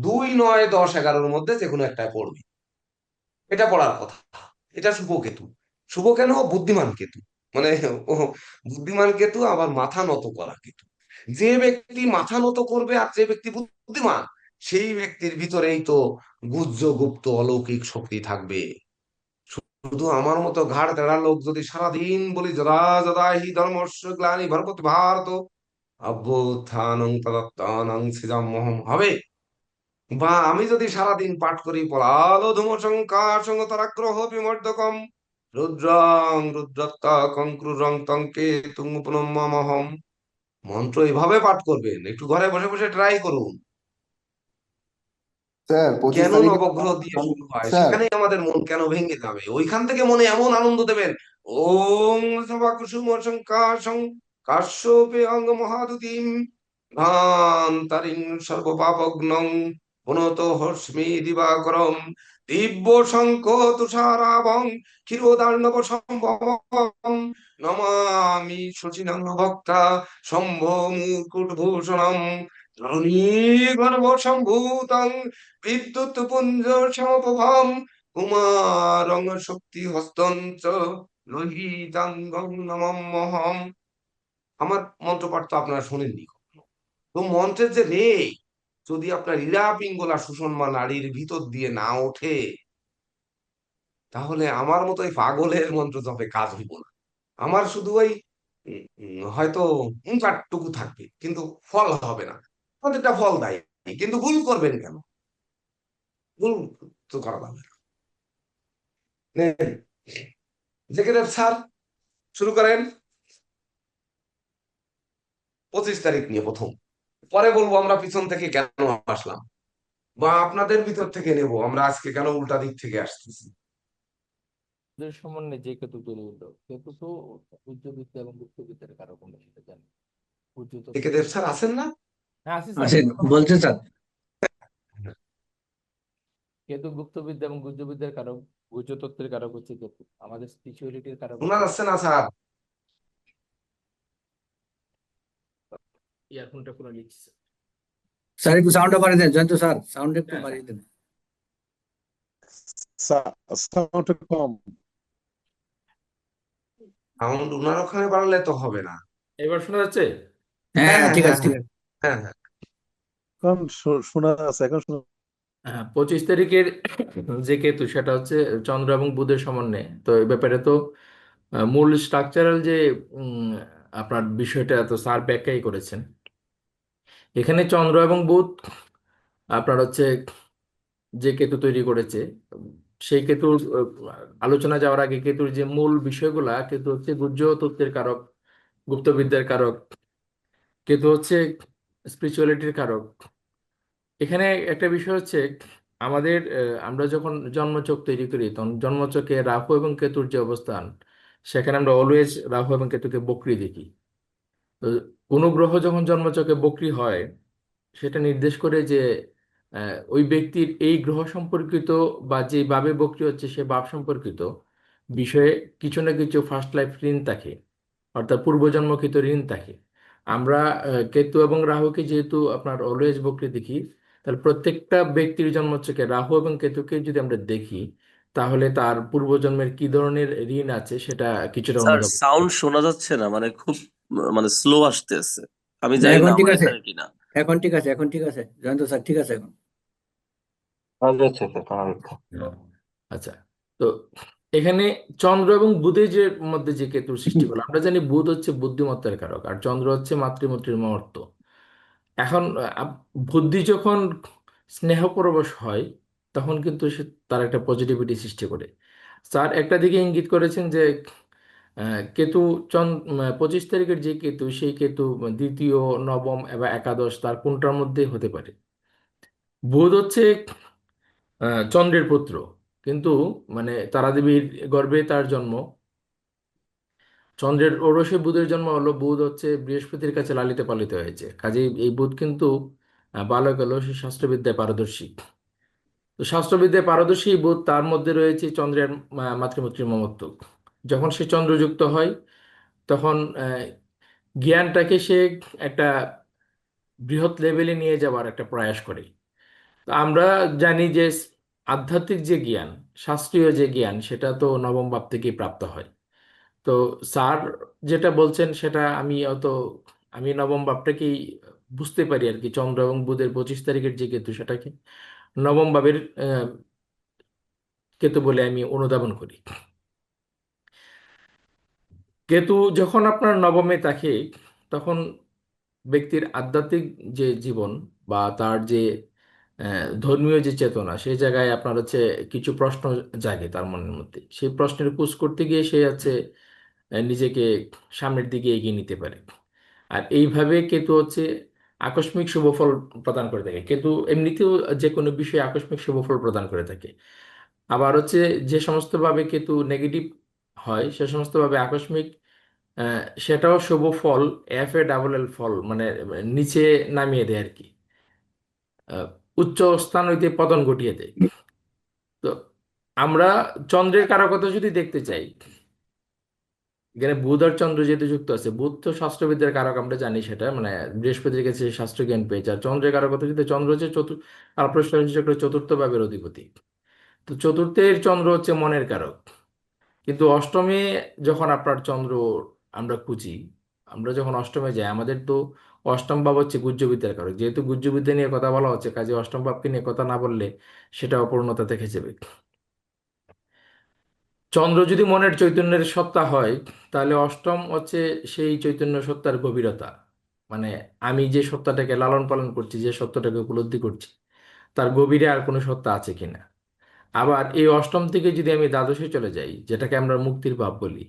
[SPEAKER 1] 2, 9, 10, 11-র মধ্যে যে কোনো একটা পড়বে, এটা পড়ার কথা। এটা শুভ কেতু। শুভ কেন? বুদ্ধিমান কেতু, মানে ও বুদ্ধিমান কেতু, আবার মাথা নত করা কেতু। যে ব্যক্তি মাথা নত করবে আর যে ব্যক্তি বুদ্ধিমান, সেই ব্যক্তির ভিতরেই তো গুহ্য গুপ্ত অলৌকিক শক্তি থাকবে। শুধু আমার মতো ঘাড় তেড়া লোক যদি সারাদিন বলি যদা যদা হি ধর্মস্য গ্লানি ভরপতি ভারত অভ্যুত্থানং তদত্তানং সৃজমহম হবে, বা আমি যদি সারাদিন পাঠ করি পলাল ধূমশঙ্কাশঙ্গ তরাগ্রহ বিমর্দকম রুদ্রং রুদ্রত্তকং ক্রুরং তঙ্কে তুঙ্গপুনমহম, মন্ত্র এইভাবে পাঠ করবেন, একটু ঘরে বসে বসে ট্রাই করুন।
[SPEAKER 3] স্যার পঁচিশ
[SPEAKER 1] কেন
[SPEAKER 3] তারিখে তো
[SPEAKER 1] নবগ্রহ দিয়ে শুরু হয়,
[SPEAKER 3] স্যার
[SPEAKER 1] সেখানে আমাদের মন কেন ভেঙে যাবে, ওইখান থেকে মনে এমন আনন্দ দেবেন। ওম সভা কুসুম শঙ্কাশং কাশ্যপে অঙ্গ মহাদুতিম ধান্তারিং সর্বপাপগ্নং পুনত হস্মি দিবাকরম দিব্য শঙ্খ তুষারাভং ক্ষীরোদার্ণব সম্ভবম নমামি শচীনং ভক্তা শম্ভ মুকুটভূষণম ধরণী গর্ভ সম্ভূতং বিদ্যুৎ পুঞ্জ সমপ্রভম কুমারং শক্তি হস্তঞ্চ লোহিতাঙ্গং নমম্যহম। আমার মন্ত্রপাঠ তো আপনারা শোনেননি কখনো। তো মন্ত্রের যে রে, যদি আপনার ইরা পিঙ্গলা সুষমা নাড়ির ভিতর দিয়ে না ওঠে, তাহলে আমার মতো এই পাগলের মন্ত্র জপে কাজ হইব না। আমার শুধু ওই হয়তো টুকু থাকবে, কিন্তু ফল হবে না। প্রত্যেকটা ফল দেয়, কিন্তু ভুল করবেন কেন? ভুল তো করা যাবে না। নেন, জেকে স্যার, শুরু করেন। 25 তারিখ নিয়ে প্রথম, পরে বলবো আমরা পিছন থেকে কেন আসলাম, বা আপনাদের ভিতর থেকে নেব আমরা আজকে কেন উল্টা দিক থেকে আসতেছি।
[SPEAKER 3] এদের সমন্বয়ে যে কেতু তৈরি হলো, কেতু তো উচ্চবিত্ত এবং গুপ্তবিত্তের কারক আমরা সেটা জানি। উচ্চত
[SPEAKER 1] থেকে দেব স্যার আছেন না?
[SPEAKER 3] হ্যাঁ আছি স্যার।
[SPEAKER 4] আসেন বলছেন স্যার।
[SPEAKER 3] কেতু গুপ্তবিদ্যা এবং গুহ্যবিদ্যার কারক, গুহ্যতত্ত্বের কারক হচ্ছে কেতু, আমাদের স্পিরিচুয়ালিটির কারক
[SPEAKER 1] শোনা
[SPEAKER 3] হচ্ছে।
[SPEAKER 1] যাচ্ছে না স্যার?
[SPEAKER 3] ইয়ারফোনটা খুলে নিচ্ছি স্যার।
[SPEAKER 4] স্যার একটু সাউন্ডটা বাড়িয়ে দেন, জয়ন্ত স্যার সাউন্ড একটু বাড়িয়ে দেন।
[SPEAKER 5] সাউন্ড কম।
[SPEAKER 1] সাউন্ড উনার ওখানে বাড়ালে তো হবে না।
[SPEAKER 3] এবার শোনা যাচ্ছে?
[SPEAKER 4] হ্যাঁ
[SPEAKER 1] হ্যাঁ
[SPEAKER 4] হ্যাঁ
[SPEAKER 1] হ্যাঁ
[SPEAKER 4] ঠিক
[SPEAKER 1] হ্যাঁ
[SPEAKER 4] আছে ঠিক
[SPEAKER 1] হ্যাঁ
[SPEAKER 4] আছে।
[SPEAKER 1] হ্যাঁ হ্যাঁ।
[SPEAKER 5] এখন শোনা আছে, এখন শোনা।
[SPEAKER 3] হ্যাঁ, 25 তারিখের যে কেতু সেটা হচ্ছে চন্দ্র এবং বুধের সমন্বয়ে। তো এই ব্যাপারে তো মূল স্ট্রাকচারাল যে উম, আপনার বিষয়টা তো স্যার ব্যাখ্যাই করেছেন। এখানে চন্দ্র এবং বুধ আপনার হচ্ছে যে কেতু তৈরি করেছে, সেই কেতুর আলোচনা যাওয়ার আগে কেতুর যে মূল বিষয়গুলা, কেতু হচ্ছে গুহ্য তত্ত্বের কারক, গুপ্তবিদ্যার কারক, কেতু হচ্ছে স্পিরিচুয়ালিটির কারক। এখানে একটা বিষয় হচ্ছে আমাদের আমরা যখন জন্মছক তৈরি করি তখন জন্মছকে রাহু এবং কেতুর যে অবস্থান, সেখানে আমরা অলওয়েজ রাহু এবং কেতুকে বক্রী দেখি। তো কোনো গ্রহ যখন জন্মছকে বক্রী হয়, সেটা নির্দেশ করে যে ওই ব্যক্তির এই গ্রহ সম্পর্কিত বা যে ভাবে বক্রী হচ্ছে সে ভাব সম্পর্কিত বিষয়ে কিছু না কিছু ফার্স্ট লাইফ ঋণ থাকে, অর্থাৎ পূর্বজন্মকৃত ঋণ থাকে। আমরা কেতু এবং রাহুকে যেহেতু আপনার অলওয়েজ বক্রী দেখি, তাহলে প্রত্যেকটা ব্যক্তির জন্মছকে রাহু এবং কেতুকে যদি আমরা দেখি, তাহলে তার পূর্বজন্মের কি ধরনের ঋণ আছে সেটা কিছুটা
[SPEAKER 6] স্যার
[SPEAKER 3] অনুধাবন করতে
[SPEAKER 6] সাউন্ড
[SPEAKER 3] পারি।
[SPEAKER 6] শোনা যাচ্ছে না, মানে খুব মানে স্লো আসতেছে। আমি
[SPEAKER 4] না,
[SPEAKER 6] জানি না
[SPEAKER 4] এখন ঠিক
[SPEAKER 6] আমার
[SPEAKER 4] আছে,
[SPEAKER 6] এখানে কিনা।
[SPEAKER 4] এখন ঠিক আছে, এখন ঠিক আছে জয়ন্ত স্যার, ঠিক আছে এখন।
[SPEAKER 3] আচ্ছা, তো এখানে চন্দ্র এবং বুধের যে মধ্যে যে কেতুর সৃষ্টি হলো, আমরা জানি বুধ হচ্ছে বুদ্ধিমত্তার কারক আর চন্দ্র হচ্ছে মাতৃমূর্তির মহত্ব। এখন বুদ্ধি যখন স্নেহপরবশ হয়, তখন কিন্তু সে তার একটা পজিটিভিটি সৃষ্টি করে। স্যার একটা দিকে ইঙ্গিত করেছেন যে কেতু 25 তারিখের যে কেতু, সেই কেতু দ্বিতীয়, নবম এবং একাদশ তার কোনটার মধ্যে হতে পারে। বুধ হচ্ছে চন্দ্রের পুত্র, কিন্তু মানে তারাদেবীর গর্ভে তার জন্ম। চন্দ্রের ষোড়শে বুধের জন্ম হলো, বুধ হচ্ছে বৃহস্পতির কাছে লালিত পালিত হয়েছে, কাজেই এই বুধ কিন্তু বালকালেও সে শাস্ত্রবিদ্যায় পারদর্শী। তো শাস্ত্রবিদ্যায় পারদর্শী এই বুধ, তার মধ্যে রয়েছে চন্দ্রের মাতৃমূর্তির মমত্ব। যখন সে চন্দ্রযুক্ত হয়, তখন জ্ঞানটাকে সে একটা বৃহৎ লেভেলে নিয়ে যাওয়ার একটা প্রয়াস করে। তো আমরা জানি যে আধ্যাত্মিক যে জ্ঞান, শাস্ত্রীয় যে জ্ঞান, সেটা তো নবম ভাব থেকেই প্রাপ্ত হয়। তো স্যার যেটা বলছেন সেটা আমি নবম ভাবটাকেই বুঝতে পারি আর কি। চন্দ্র এবং বুধের 25 তারিখের যে কেতু, সেটাকে নবম ভাবের কেতু বলে আমি অনুধাবন করি। কেতু যখন আপনার নবমে থাকে, তখন ব্যক্তির আধ্যাত্মিক যে জীবন বা তার যে ধর্মীয় যে চেতনা, সেই জায়গায় আপনার হচ্ছে কিছু প্রশ্ন জাগে তার মনের মধ্যে। সেই প্রশ্নের খোঁজ করতে গিয়ে সে হচ্ছে নিজেকে সামনের দিকে এগিয়ে নিতে পারে। আর এইভাবে কেতু হচ্ছে আকস্মিক শুভফল প্রদান করে থাকে। কেতু এমনিতেও যে কোনো বিষয়ে আকস্মিক শুভফল প্রদান করে থাকে। আবার হচ্ছে যে সমস্ত ভাবে কেতু নেগেটিভ হয়, সে সমস্ত ভাবে আকস্মিক সেটাও শুভ ফল, FA ফল, মানে নিচে নামিয়ে দেয় আর কি, আহ, উচ্চ স্থান হইতে পতন ঘটিয়ে দেয়। তো আমরা চন্দ্রের কারকতা যদি দেখতে চাই, এখানে বুধ আর চন্দ্র যেহেতু যুক্ত আছে, বুধ তো শাস্ত্রবিদ্যার কারক, আমরা জানি সেটা, মানে বৃহস্পতির কাছে শাস্ত্র জ্ঞান পেয়েছে। আর চন্দ্রের কারকতা যদি, চন্দ্র হচ্ছে চক্রের চতুর্থ ভাবের অধিপতি। তো চতুর্থের চন্দ্র হচ্ছে মনের কারক। কিন্তু অষ্টমে যখন আপনার চন্দ্র আমরা খুঁজি, আমরা যখন অষ্টমে যাই, আমাদের তো অষ্টম ভাব হচ্ছে গুহ্যবিদ্যার কারক। যেহেতু গুহ্যবিদ্যা নিয়ে কথা বলা হচ্ছে, কাজে অষ্টম ভাবকে নিয়ে কথা না বললে সেটা অপূর্ণতা থেকে যাবে। চন্দ্র যদি মনের চৈতন্যের সত্তা হয়, তাহলে অষ্টম হচ্ছে সেই চৈতন্য সত্তার গভীরতা, মানে আমি যে সত্তাটাকে লালন পালন করছি, যে সত্তাটাকে উপলব্ধি করছি, তার গভীরে আর কোনো সত্তা আছে কিনা। আবার এই অষ্টম থেকে যদি আমি দ্বাদশে চলে যাই, যেটাকে আমরা মুক্তির ভাব বলি,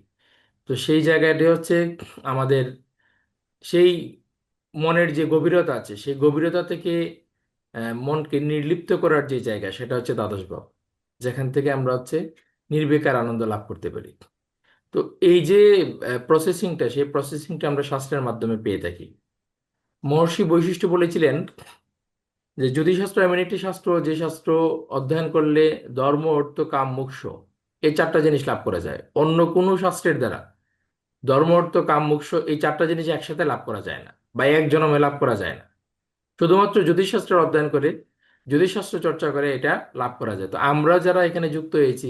[SPEAKER 3] তো সেই জায়গাটি হচ্ছে আমাদের সেই মনের যে গভীরতা আছে, সেই গভীরতা থেকে মনকে নির্লিপ্ত করার যে জায়গা, সেটা হচ্ছে দ্বাদশ ভাব, যেখান থেকে আমরা হচ্ছে নির্বিকার আনন্দ লাভ করতে পারি। তো এই যে প্রসেসিংটা, সেই প্রসেসিংটা আমরা শাস্ত্রের মাধ্যমে পেয়ে থাকি। মহর্ষি বৈশিষ্ট্য বলেছিলেন যে জ্যোতিষশাস্ত্র এমন একটি শাস্ত্র, যে শাস্ত্র অধ্যয়ন করলে ধর্ম, অর্থ, কাম, মোক্ষ, এই চারটা জিনিস লাভ করা যায়। অন্য কোনো শাস্ত্রের দ্বারা ধর্ম, অর্থ, কাম, মোক্ষ এই চারটা জিনিস একসাথে লাভ করা যায় না, বা এক জন্মে লাভ করা যায় না। শুধুমাত্র জ্যোতিষশাস্ত্রের অধ্যয়ন করে, জ্যোতিষশাস্ত্র চর্চা করে এটা লাভ করা যায়। তো আমরা যারা এখানে যুক্ত হয়েছি,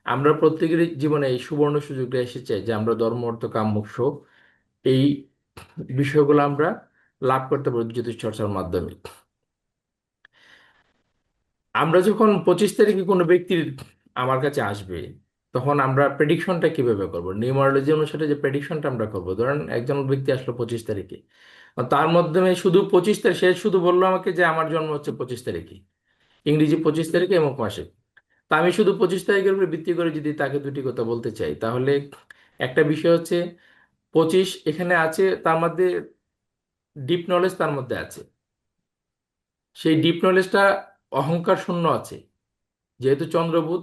[SPEAKER 3] আমরা প্রত্যেকের জীবনে এই সুবর্ণ সুযোগটা এসেছে যে আমরা ধর্ম, অর্থ, কাম, মোক্ষ এই বিষয়গুলো আমরা লাভ করতে পারি জ্যোতিষ চর্চার মাধ্যমে। আমরা যখন 25 তারিখে কোনো ব্যক্তির আমার কাছে আসবে, তখন আমরা প্রেডিকশনটা কিভাবে করব? নিউমারোলজি অনুসারে যে প্রেডিকশনটা আমরা করব, ধরেন একজন ব্যক্তি আসলো 25 তারিখে, তার মাধ্যমে শুধু 25 তারিখ, সে শুধু বললো আমাকে যে আমার জন্ম হচ্ছে 25 তারিখে, ইংরেজি 25 তারিখে এবং মাসে। তা আমি শুধু 25 তারিখের উপরে ভিত্তি করে যদি তাকে দুটি কথা বলতে চাই, তাহলে একটা বিষয় হচ্ছে 25 এখানে আছে, তার মধ্যে ডিপ নলেজ তার মধ্যে আছে। সেই ডিপ নলেজটা অহংকার শূন্য আছে, যেহেতু চন্দ্রবুধ,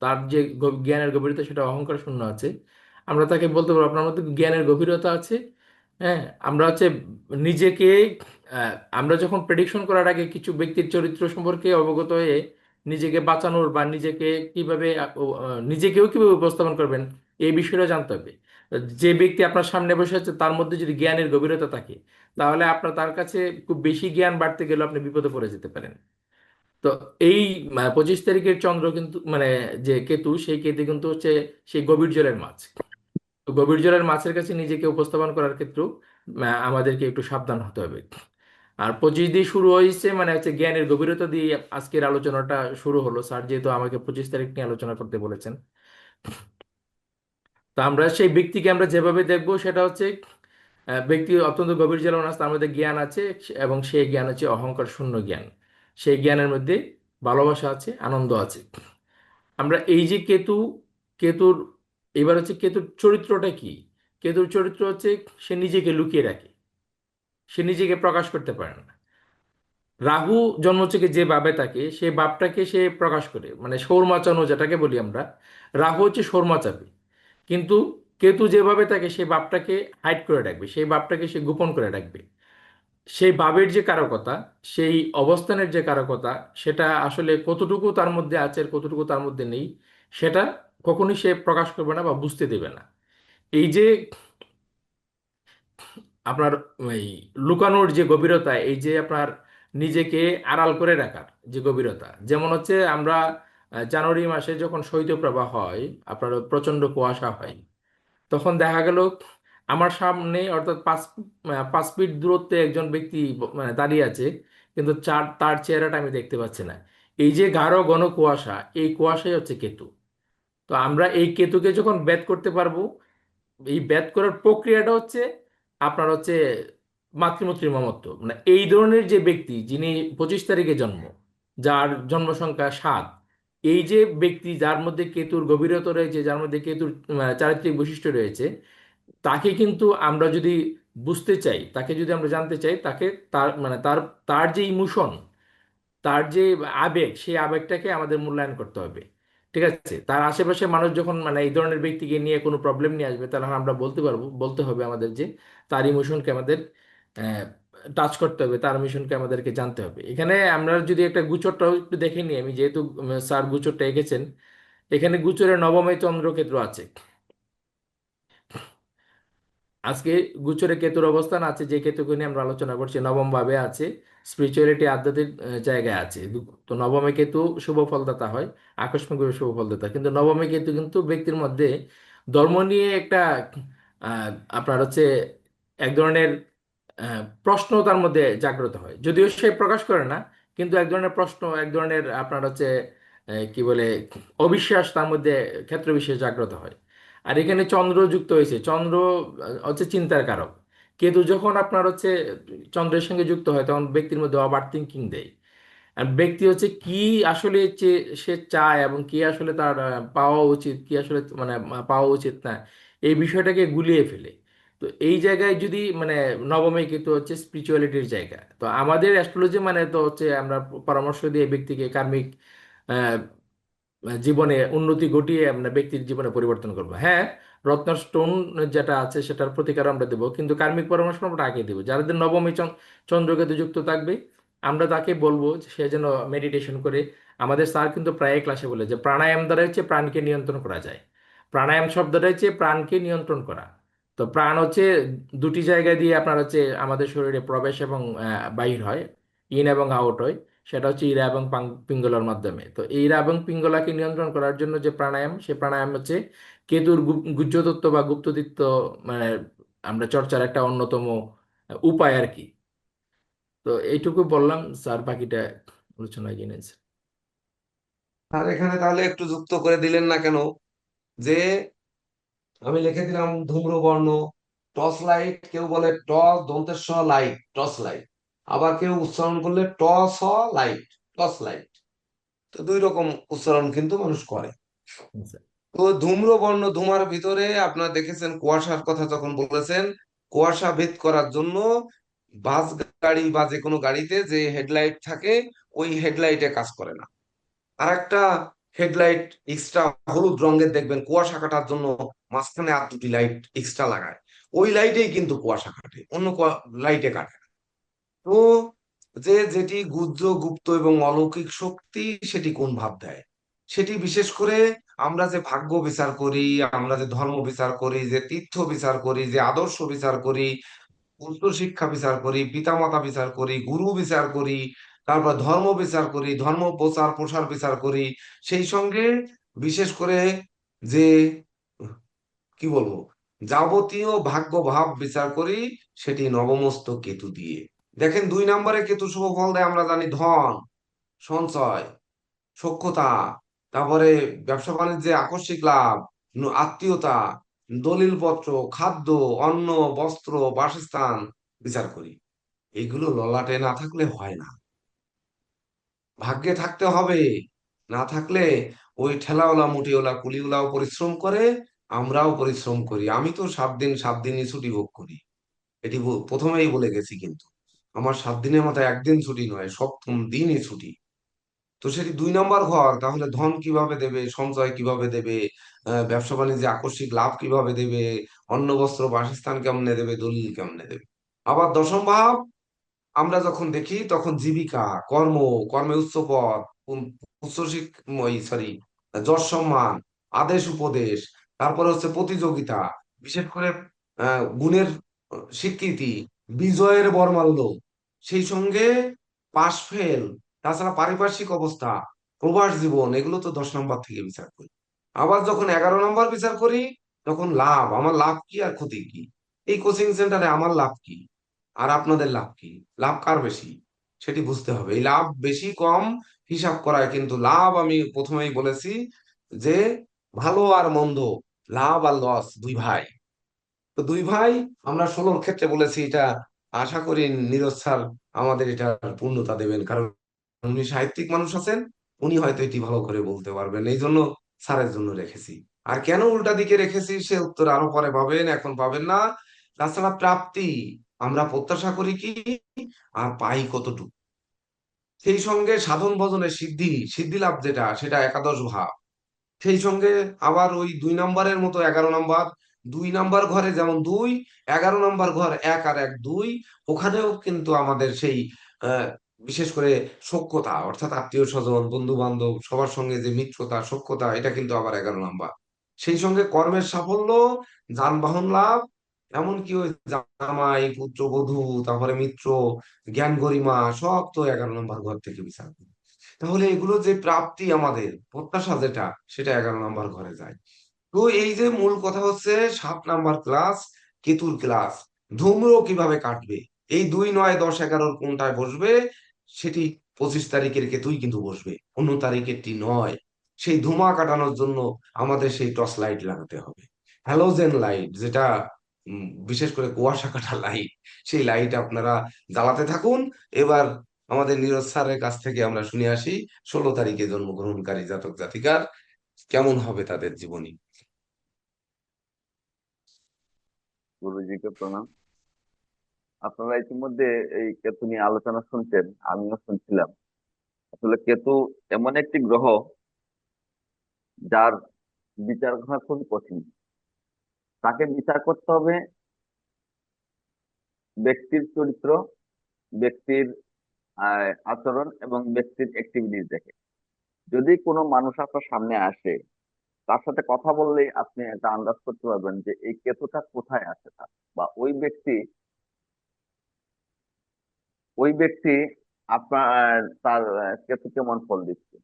[SPEAKER 3] তার যে জ্ঞানের গভীরতা সেটা অহংকার শূন্য আছে। আমরা তাকে বলতে পারবো আপনার মধ্যে জ্ঞানের গভীরতা আছে। হ্যাঁ, আমরা হচ্ছে নিজেকে, আমরা যখন প্রেডিকশন করার আগে কিছু ব্যক্তির চরিত্র সম্পর্কে অবগত হয়ে নিজেকে বাঁচানোর বা নিজেকে কিভাবে নিজেকেও কিভাবে উপস্থাপন করবেন, এই বিষয়টা জানতে হবে। যে ব্যক্তি আপনার সামনে বসে আছে, তার মধ্যে যদি জ্ঞানের গভীরতা থাকে, তাহলে আপনার তার কাছে খুব বেশি জ্ঞান বাড়তে গেলে আপনি বিপদে পড়ে যেতে পারেন। তো এই 25 তারিখের চন্দ্র কিন্তু, মানে যে কেতু, সেই কেতু কিন্তু হচ্ছে সেই গভীর জলের মাছ। তো গভীর জলের মাছের কাছে নিজেকে উপস্থাপন করার ক্ষেত্রেও আমাদেরকে একটু সাবধান হতে হবে। আর 25 দিয়ে শুরু হয়েছে, মানে হচ্ছে জ্ঞানের গভীরতা দিয়ে আজকের আলোচনাটা শুরু হলো। স্যার যেহেতু আমাকে 25 তারিখ নিয়ে আলোচনা করতে বলেছেন, তো আমরা সেই ব্যক্তিকে আমরা যেভাবে দেখবো সেটা হচ্ছে ব্যক্তি অত্যন্ত গভীর জলের মাছ, তার মধ্যে জ্ঞান আছে, এবং সেই জ্ঞান হচ্ছে অহংকার শূন্য জ্ঞান। সেই জ্ঞানের মধ্যে ভালোবাসা আছে, আনন্দ আছে। আমরা এই যে কেতু, কেতুর, এবার হচ্ছে কেতুর চরিত্রটা কি? কেতুর চরিত্র হচ্ছে সে নিজেকে লুকিয়ে রাখে, সে নিজেকে প্রকাশ করতে পারে না। রাহু জন্ম থেকে যে ভাবে থাকে, সেই ভাবটাকে সে প্রকাশ করে, মানে সৌরমাচানো যেটাকে বলি আমরা। রাহু হচ্ছে সৌরমাচাবে, কিন্তু কেতু যেভাবে থাকে সেই ভাবটাকে হাইড করে রাখবে, সেই ভাবটাকে সে গোপন করে রাখবে। সেই ভাবের যে কারকতা, সেই অবস্থানের যে কারকতা, সেটা আসলে কতটুকু তার মধ্যে আছে আর কতটুকু তার মধ্যে নেই, সেটা কখনোই সে প্রকাশ করবে না বা বুঝতে দেবে না। এই যে আপনার এই লুকানোর যে গভীরতা, এই যে আপনার নিজেকে আড়াল করে রাখার যে গভীরতা, যেমন হচ্ছে আমরা জানুয়ারি মাসে যখন শৈত্যপ্রবাহ হয়, আপনার প্রচন্ড কুয়াশা হয়, তখন দেখা গেল আমার সামনে, অর্থাৎ 5 ফিট দূরত্বে একজন ব্যক্তি মানে দাঁড়িয়ে আছে, কিন্তু তার চেহারাটা আমি দেখতে পাচ্ছি না। এই যে গাঢ় ঘন কুয়াশা, এই কুয়াশাই হচ্ছে কেতু। তো আমরা এই কেতুকে যখন ভেদ করতে পারবো, এই ভেদ করার প্রক্রিয়াটা হচ্ছে আপনার হচ্ছে মাতৃমূর্তির মমত্ব। মানে এই ধরনের যে ব্যক্তি, যিনি 25 তারিখে জন্ম, যার জন্ম সংখ্যা 7, এই যে ব্যক্তি যার মধ্যে কেতুর গভীরতা রয়েছে, যার মধ্যে কেতুর চারিত্রিক বৈশিষ্ট্য রয়েছে, তাকে কিন্তু আমরা যদি বুঝতে চাই, তাকে যদি আমরা জানতে চাই, তাকে তার মানে তার তার যে ইমোশন, তার যে আবেগ, সেই আবেগটাকে আমাদের মূল্যায়ন করতে হবে। ঠিক আছে, তার আশেপাশে মানুষ যখন মানে এই ধরনের ব্যক্তিকে নিয়ে কোনো প্রবলেম নিয়ে আসবে, তাহলে আমরা বলতে হবে আমাদের যে তার ইমোশনকে আমাদের টাচ করতে হবে, তার ইমোশনকে আমাদেরকে জানতে হবে। এখানে আমরা যদি একটা গুচরটাও একটু দেখে নিই, আমি যেহেতু স্যার গুচরটা এঁকেছেন, এখানে গুচরে নবমে চন্দ্রকেতু আছে। আজকে গোচরে কেতুর অবস্থান আছে, যে কেতুকে নিয়ে আমরা আলোচনা করছি, নবম ভাবে আছে, স্পিরিচুয়ালিটি আধ্যাত্মিক জায়গায় আছে। তো নবমে কেতু শুভ ফলদাতা হয়, আকস্মিকভাবে শুভ ফলদাতা। কিন্তু নবমে কেতু কিন্তু ব্যক্তির মধ্যে ধর্ম নিয়ে একটা আহ, আপনার হচ্ছে এক ধরনের প্রশ্ন তার মধ্যে জাগ্রত হয়, যদিও সে প্রকাশ করে না, কিন্তু এক ধরনের প্রশ্ন, এক ধরনের আপনার হচ্ছে কি বলে অবিশ্বাস তার মধ্যে ক্ষেত্র বিশেষ জাগ্রত হয়। আর এখানে চন্দ্র যুক্ত হয়েছে, চন্দ্র হচ্ছে চিন্তার কারক। কেতু যখন আপনার হচ্ছে চন্দ্রের সঙ্গে যুক্ত হয়, তখন ব্যক্তির মধ্যে ওভার থিঙ্কিং দেয়। আর ব্যক্তি হচ্ছে কি আসলে সে চায়, এবং কি আসলে তার পাওয়া উচিত, কি আসলে মানে পাওয়া উচিত না, এই বিষয়টাকে গুলিয়ে ফেলে। তো এই জায়গায় যদি মানে নবমে কিন্তু হচ্ছে স্পিরিচুয়ালিটির জায়গা, তো আমাদের অ্যাস্ট্রোলজি মানে তো হচ্ছে আমরা পরামর্শ দিয়ে ব্যক্তিকে কার্মিক জীবনে উন্নতি ঘটিয়ে আমরা ব্যক্তির জীবনে পরিবর্তন করবো। হ্যাঁ, রত্ন স্টোন যেটা আছে সেটার প্রতিকার আমরা দেবো, কিন্তু কার্মিক পরামর্শ আমরা আগে দেবো। যাদের নবমী চন্দ্রকেতু যুক্ত থাকবে, আমরা তাকে বলবো যে সে যেন মেডিটেশন করে। আমাদের স্যার কিন্তু প্রায় ক্লাসে বলে যে প্রাণায়াম দ্বারা হচ্ছে প্রাণকে নিয়ন্ত্রণ করা যায়। প্রাণায়াম শব্দটা হচ্ছে প্রাণকে নিয়ন্ত্রণ করা। তো প্রাণ হচ্ছে দুটি জায়গা দিয়ে আপনার হচ্ছে আমাদের শরীরে প্রবেশ এবং বাহির হয়, ইন এবং আউট হয়। সেটা হচ্ছে ইরা এবং পিঙ্গলার মাধ্যমে। তো এই ইরা এবং পিঙ্গলাকে নিয়ন্ত্রণ করার জন্য যে প্রাণায়াম, সে প্রাণায়াম হচ্ছে কেতুর গুহ্যতত্ত্ব বা গুপ্ততত্ত্ব মানে আমরা চর্চার একটা অন্যতম উপায় আর কি। তো এইটুকু বললাম, স্যার বাকিটা আলোচনায় জেনেছে।
[SPEAKER 1] আর এখানে তাহলে একটু যুক্ত করে দিলেন না কেন যে আমি লিখে দিলাম ধূম্রবর্ণ টর্চ লাইট, কেউ বলে দন্তের স লাইট, টর্চ লাইট। আবার কেউ উচ্চারণ করলে লাইট, টর্চ লাইট। তো দুই রকম উচ্চারণ কিন্তু মানুষ করে।
[SPEAKER 3] আচ্ছা।
[SPEAKER 1] তো ধূম্রবর্ণ, ধুমার ভিতরে আপনার দেখেছেন কুয়াশার কথা যখন বলেছেন, কুয়াশা ভেদ করার জন্য বাস গাড়ি বা যে কোনো গাড়িতে যে হেডলাইট থাকে, ওই হেডলাইটে কাজ করে না। আর একটা হেডলাইট এক্সট্রা হলুদ রঙের দেখবেন কুয়াশা কাটার জন্য, মাঝখানে আর দুটি লাইট এক্সট্রা লাগায়। ওই লাইটেই কিন্তু কুয়াশা কাটে, অন্য লাইটে কাটে না। তো যে যেটি গুহ্য, গুপ্ত এবং অলৌকিক শক্তি, সেটি কোন ভাব দেয়, সেটি বিশেষ করে আমরা যে ভাগ্য বিচার করি, আমরা যে ধর্ম বিচার করি, যে তীর্থ বিচার করি, যে আদর্শ বিচার করি, উচ্চ শিক্ষা বিচার করি, পিতামাতা বিচার করি, গুরু বিচার করি, তারপর ধর্ম বিচার করি, ধর্ম প্রচার প্রসার বিচার করি, সেই সঙ্গে বিশেষ করে যে কি বলবো যাবতীয় ভাগ্য ভাব বিচার করি, সেটি নবমস্ত কেতু দিয়ে। দেখেন 2 নম্বরে কেতু শুভ ফল দেয় আমরা জানি, ধন, সঞ্চয়, সখ্যতা, তারপরে ব্যবসা বাণিজ্যে আকস্মিক লাভ, আত্মীয়তা, দলিলপত্র, খাদ্য, অন্ন, বস্ত্র, বাসস্থান বিচার করি। এগুলো ললাটে না থাকলে হয় না, ভাগ্যে থাকতে হবে। না থাকলে ওই ঠেলাওয়ালা মুটিওয়ালা কুলিওয়ালাও পরিশ্রম করে, আমরাও পরিশ্রম করি। আমি তো 7 দিন 7 দিনই ছুটি ভোগ করি, এটি প্রথমেই বলে গেছি। কিন্তু আমার 7 দিনের মাথায় একদিন ছুটি নয়, সপ্তম দিনই ছুটি। তো সেটি 2 নম্বর ঘর, তাহলে ধন কিভাবে দেবে, সঞ্চয় কিভাবে দেবে, ব্যবসা বাণিজ্যে আকস্মিক লাভ কিভাবে দেবে, অন্ন বস্ত্র বাসস্থান কেমনে দেবে, দলিল কেমনে দেবে। আবার দশম ভাব আমরা যখন দেখি, তখন জীবিকা, কর্ম, কর্মে উচ্চ পদ, উচ্চ সরি যশ সম্মান, আদেশ উপদেশ, তারপরে হচ্ছে প্রতিযোগিতা, বিশেষ করে গুণের স্বীকৃতি, বিজয়ের বরমাল্য, সেই সঙ্গে পাশ ফেল, তাছাড়া পারিপার্শ্বিক অবস্থা, প্রবাস জীবন, এগুলো তো 10 নম্বর থেকে বিচার করি। আবার যখন 11 নম্বর বিচার করি, তখন লাভ, আমার লাভ কি আর ক্ষতি কি, এই কোচিং সেন্টারে আমার লাভ কি আর আপনাদের লাভ কি, লাভ কার বেশি, সেটি বুঝতে হবে। এই লাভ বেশি কম হিসাব করায় কিন্তু লাভ, আমি প্রথমেই বলেছি যে ভালো আর মন্দ, লাভ আর লস দুই ভাই। তো দুই ভাই আমরা 16-র ক্ষেত্রে বলেছি, এটা আশা করি নীরজ স্যার আমাদের এটা পূর্ণতা দেবেন, কারণ উনি সাহিত্যিক মানুষ আছেন, উনি হয়তো এটি ভালো করে বলতে পারবেন, এই জন্য স্যারের জন্য রেখেছি। আর কেন উল্টা দিকে রেখেছি সে উত্তর আরো পরে পাবেন, এখন পাবেন না। তাছাড়া প্রাপ্তি, আমরা প্রত্যাশা করি কি আর পাই কতটুকু, সেই সঙ্গে সাধন ভজনের সিদ্ধি, সিদ্ধি লাভ যেটা, সেটা একাদশ ভাব। সেই সঙ্গে আবার ওই 2 নম্বরের মতো 11 নম্বর, 2 নম্বর ঘরে যেমন 2, 11 নম্বর ঘর 1 আর 1 2, ওখানেও কিন্তু আমাদের সেই আহ, বিশেষ করে সখ্যতা, অর্থাৎ আত্মীয় স্বজন, বন্ধু বান্ধব সবার সঙ্গে যে মিত্রতা সখ্যতা, এটা কিন্তু আবার 11 নম্বর। সেই সঙ্গে কর্মের সাফল্য, যানবাহন লাভ, এমনকি ওই জামাই পুত্রবধূ, তারপরে মিত্র, জ্ঞান গরিমা, সব তো 11 নম্বর ঘর থেকে বিচার করি। তাহলে এগুলো যে প্রাপ্তি, আমাদের প্রত্যাশা যেটা, সেটা 11 নম্বর ঘরে যায়। তো এই যে মূল কথা হচ্ছে 7 নম্বর ক্লাস, কেতুর ক্লাস, ধূম্র কিভাবে কাটবে, এই 2, 9, 10, 11 কোনটায় বসবে, সেটি 25 তারিখের কেতুই কিন্তু বসবে, অন্য তারিখেরটি নয়। সেই ধুমা কাটানোর জন্য আমাদের সেই টর্চ লাইট লাগাতে হবে, হ্যালোজেন লাইট, যেটা বিশেষ করে কুয়াশা কাটা লাইট, সেই লাইট আপনারা জ্বালাতে থাকুন। এবার আমাদের নীরজ স্যারের কাছ থেকে আমরা শুনে আসি 16 তারিখে জন্মগ্রহণকারী জাতক জাতিকার কেমন হবে তাদের জীবনী।
[SPEAKER 7] গুরুজিকে প্রণাম। আপনারা ইতিমধ্যে এই কেতু নিয়ে আলোচনা শুনছেন, আমিও শুনছিলাম। আসলে কেতু এমন একটি গ্রহ যার বিচার করা খুবই কঠিন। তাকে বিচার করতে হবে ব্যক্তির চরিত্র, ব্যক্তির আচরণ এবং ব্যক্তির অ্যাক্টিভিটিস দেখে। যদি কোনো মানুষ আপনার সামনে আসে, তার সাথে কথা বললেই আপনি একটা আন্দাজ করতে পারবেন যে এই কেতুটা কোথায় আছে তার, বা ওই ব্যক্তি আপনার তার কেতু কেমন ফল দিচ্ছে।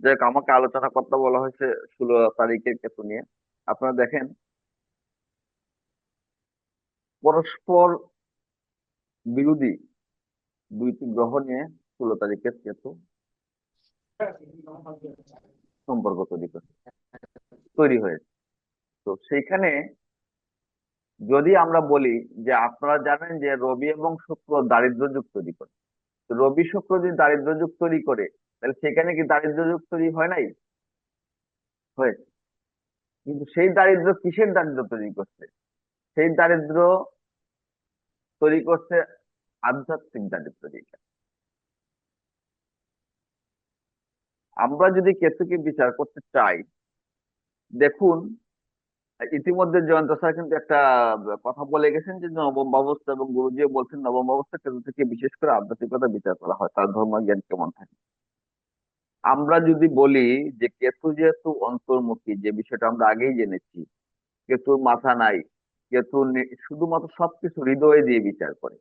[SPEAKER 7] যাই হোক, আমাকে আলোচনা করতে বলা হয়েছে 16 তারিখের কেতু নিয়ে। আপনারা দেখেন, পরস্পর বিরোধী 2টি গ্রহ নিয়ে 16 তারিখের কেতু সম্পর্ক তৈরি হয়েছে। তো সেইখানে যদি আমরা বলি যে আপনারা জানেন যে রবি এবং শুক্র দারিদ্র যুগ তৈরি করে। তো রবি শুক্র যদি দারিদ্র যুগ তৈরি করে, তাহলে সেখানে কি দারিদ্র যুগ তৈরি হয় নাই? হয়েছে। কিন্তু সেই দারিদ্র কিসের দারিদ্র তৈরি করছে? সেই দারিদ্র তৈরি করছে আধ্যাত্মিক দারিদ্র যেটা। আমরা যদি কেতুকে বিচার করতে চাই, দেখুন, ইতিমধ্যে জয়ন্ত স্যার কিন্তু একটা কথা বলে গেছেন যে নবম ব্যবস্থা, এবং গুরুজিও বলছেন নবম ব্যবস্থা কেতু থেকে বিশেষ করে আধ্যাত্মিকতা বিচার করা হয়, তার ধর্ম জ্ঞান কেমন থাকে। আমরা যদি বলি যে কেতু যেহেতু অন্তর্মুখী, যে বিষয়টা আমরা আগেই জেনেছি, কেতুর মাথা নাই, কেতু শুধুমাত্র সবকিছু হৃদয়ে দিয়ে বিচার করে।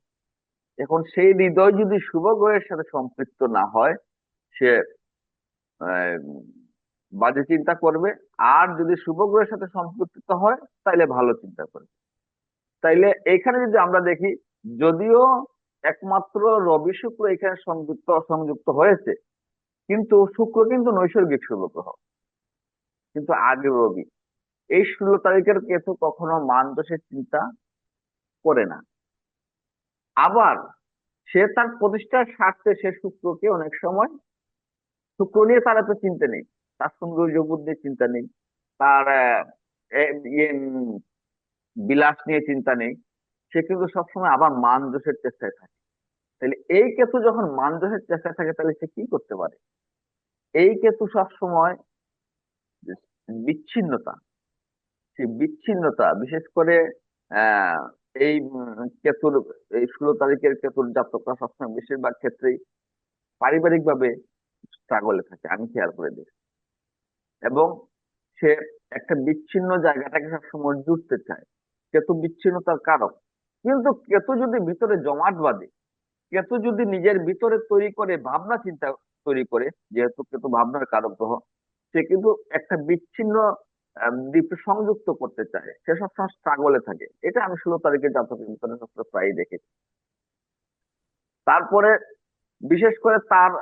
[SPEAKER 7] এখন সেই হৃদয় যদি শুভ গ্রহের সাথে সম্পৃক্ত না হয়, সে আহ, বাজে চিন্তা করবে। আর যদি শুভ গ্রহের সাথে সম্পৃক্ত হয়, তাইলে ভালো চিন্তা করবে। তাইলে এইখানে যদি আমরা দেখি, যদিও একমাত্র রবি শুক্র এখানে সংযুক্ত হয়েছে, কিন্তু শুক্র কিন্তু নৈসর্গিক শুভ গ্রহ, কিন্তু আগে রবি। এই 16 তারিখের কেতু কখনো মান দোষের চিন্তা করে না। আবার সে তার প্রতিষ্ঠার স্বার্থে সে শুক্রকে অনেক সময়, শুক্র নিয়ে তার এত চিন্তা নেই, তার সৌন্দর্য বুদ্ধির চিন্তা নেই, তার বিলাস নিয়ে চিন্তা নেই, সে কিন্তু সবসময় আবার মান দোষের চেষ্টায় থাকে। তাহলে এই কেতু যখন মান দোষের চেষ্টায় থাকে, তাহলে সে কি করতে পারে? এই কেতু সবসময় বিচ্ছিন্নতা, সেই বিচ্ছিন্নতা বিশেষ করে আহ এই কেতুর, এই 16 তারিখের কেতুর জাতকরা সবসময় বেশিরভাগ ক্ষেত্রেই পারিবারিক ভাবে স্ট্রাগলে থাকে, আমি খেয়াল করে দেখি। এবং সে একটা বিচ্ছিন্ন জায়গাটাকে সবসময় জুড়তে চায়। কেতু বিচ্ছিন্নতার কারক। কিন্তু কেতু যদি ভিতরে জমাট বাঁধে, কেতু যদি নিজের ভিতরে তৈরি করে ভাবনা চিন্তা তৈরি করে, যেহেতু কেতু ভাবনার কারক গ্রহ, সে কিন্তু একটা বিচ্ছিন্ন দ্বীপ সংযুক্ত করতে চায়, সে সবসময় স্ট্রাগলে থাকে। এটা আমি 16 তারিখের জাতকের ভিতরে সবসময় প্রায়ই দেখেছি। তারপরে বিশেষ করে তার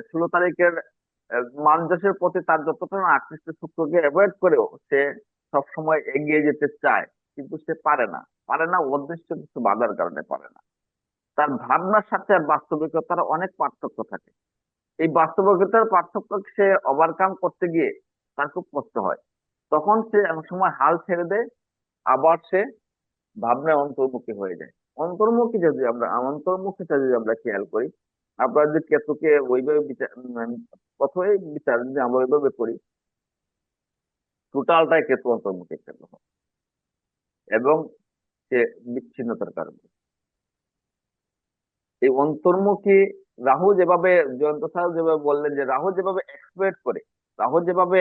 [SPEAKER 7] 16 তারিখের মানজাসের প্রতি তার যতটা না আকৃষ্ট, শুক্রকে অ্যাভয়েড করেও সে সবসময় এগিয়ে যেতে চায়, কিন্তু সে পারে না অদৃশ্য কিছু বাধার কারণে পারে না। তার ভাবনার সাথে আর বাস্তবিকতার অনেক পার্থক্য থাকে। এই বাস্তবিকতার পার্থক্য সে ওভারকাম করতে গিয়ে তার খুব কষ্ট হয়। তখন সে অনেক সময় হাল ছেড়ে দেয়, আবার সে ভাবনায় অন্তর্মুখী হয়ে যায়। অন্তর্মুখিতা যদি আমরা খেয়াল করি, আমরা যদি কেতুকে ওইভাবে বিচার, প্রথমে বিচার যদি আমরা ওইভাবে করি, টোটালটাই কেতু অন্তর্মুখী একটা গ্রহ এবং সে বিচ্ছিন্নতার কারণে এই অন্তর্মুখী রাহু যেভাবে জয়ন্ত স্যার যেভাবে বললেন যে রাহু যেভাবে এক্সপ্লেন করে, রাহু যেভাবে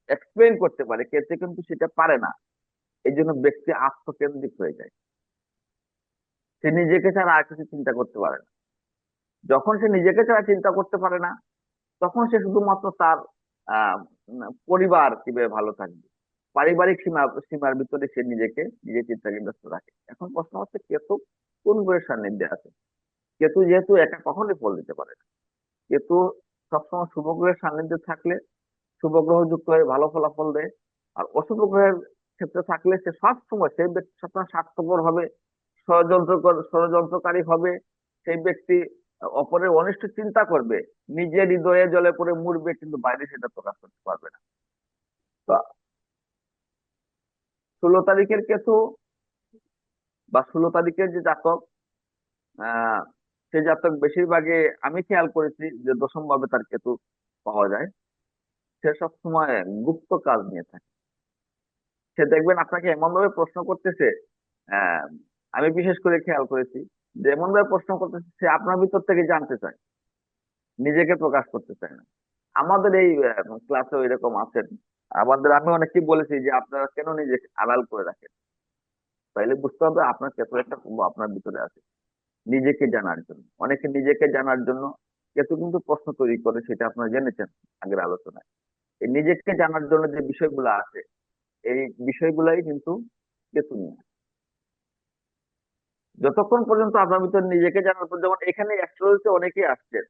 [SPEAKER 7] এক্সপ্লেন করতে পারে, কেতু কিন্তু সেটা পারে না। এই জন্য ব্যক্তি আত্মকেন্দ্রিক হয়ে যায়, সে নিজেকে ছাড়া আর কিছু চিন্তা করতে পারে না। যখন সে নিজেকে ছাড়া চিন্তা করতে পারে না, তখন সে শুধুমাত্র তার আহ পরিবার কিভাবে ভালো থাকবে, পারিবারিক সীমার ভিতরে সে নিজে চিন্তাকে ব্যস্ত রাখে। এখন প্রশ্ন হচ্ছে কেতু কোন গ্রহের সান্নিধ্যে আছে? কেতু যেহেতু একা কখনোই ফল দিতে পারে না, কেতু সবসময় শুভ গ্রহের সান্নিধ্যে থাকলে শুভ গ্রহ যুক্ত হয়ে ভালো ফলাফল দেয়। আর অশুভ গ্রহের ক্ষেত্রে থাকলে সে সবসময় সেই ব্যক্তি সবসময় স্বার্থপর হবে, ষড়যন্ত্রকারী হবে। সেই ব্যক্তি অপরের অনিষ্ট চিন্তা করবে, নিজের হৃদয়ে জ্বলে পড়ে মরবে, কিন্তু বাইরে সেটা প্রকাশ করতে পারবে না। তো 16 তারিখের কেতু বা 16 তারিখের যে জাতক, আহ সে জাতক বেশিরভাগই আমি খেয়াল করেছি যে দশম ভাবে তার কেতু পাওয়া যায়। সে সবসময় গুপ্ত কাজ নিয়ে থাকে। সে দেখবেন আপনাকে এমন ভাবে প্রশ্ন করতেছে, আহ আমি বিশেষ করে খেয়াল করেছি যে এমন ভাবে প্রশ্ন করতেছে সে আপনার ভিতর থেকে জানতে চায়, নিজেকে প্রকাশ করতে চায় না। আমাদের এই ক্লাসে এরকম আছেন। আমি অনেককে বলেছি যে আপনারা কেন নিজেকে আড়াল করে রাখেন, তাইলে বুঝতে হবে আপনার কেতু একটা কুম্ভ আপনার ভিতরে আছে নিজেকে জানার জন্য। অনেকে নিজেকে জানার জন্য কেতু কিন্তু প্রশ্ন তৈরি করে, সেটা আপনারা জেনেছেন আগের আলোচনায়। এই নিজেকে জানার জন্য যে বিষয়গুলো আছে, এই বিষয়গুলাই কিন্তু কেতু নিয়ে। যতক্ষণ পর্যন্ত আপনার ভিতরে নিজেকে জানার পর, যেমন এখানে অ্যাস্ট্রোলজিতে অনেকেই আসছেন,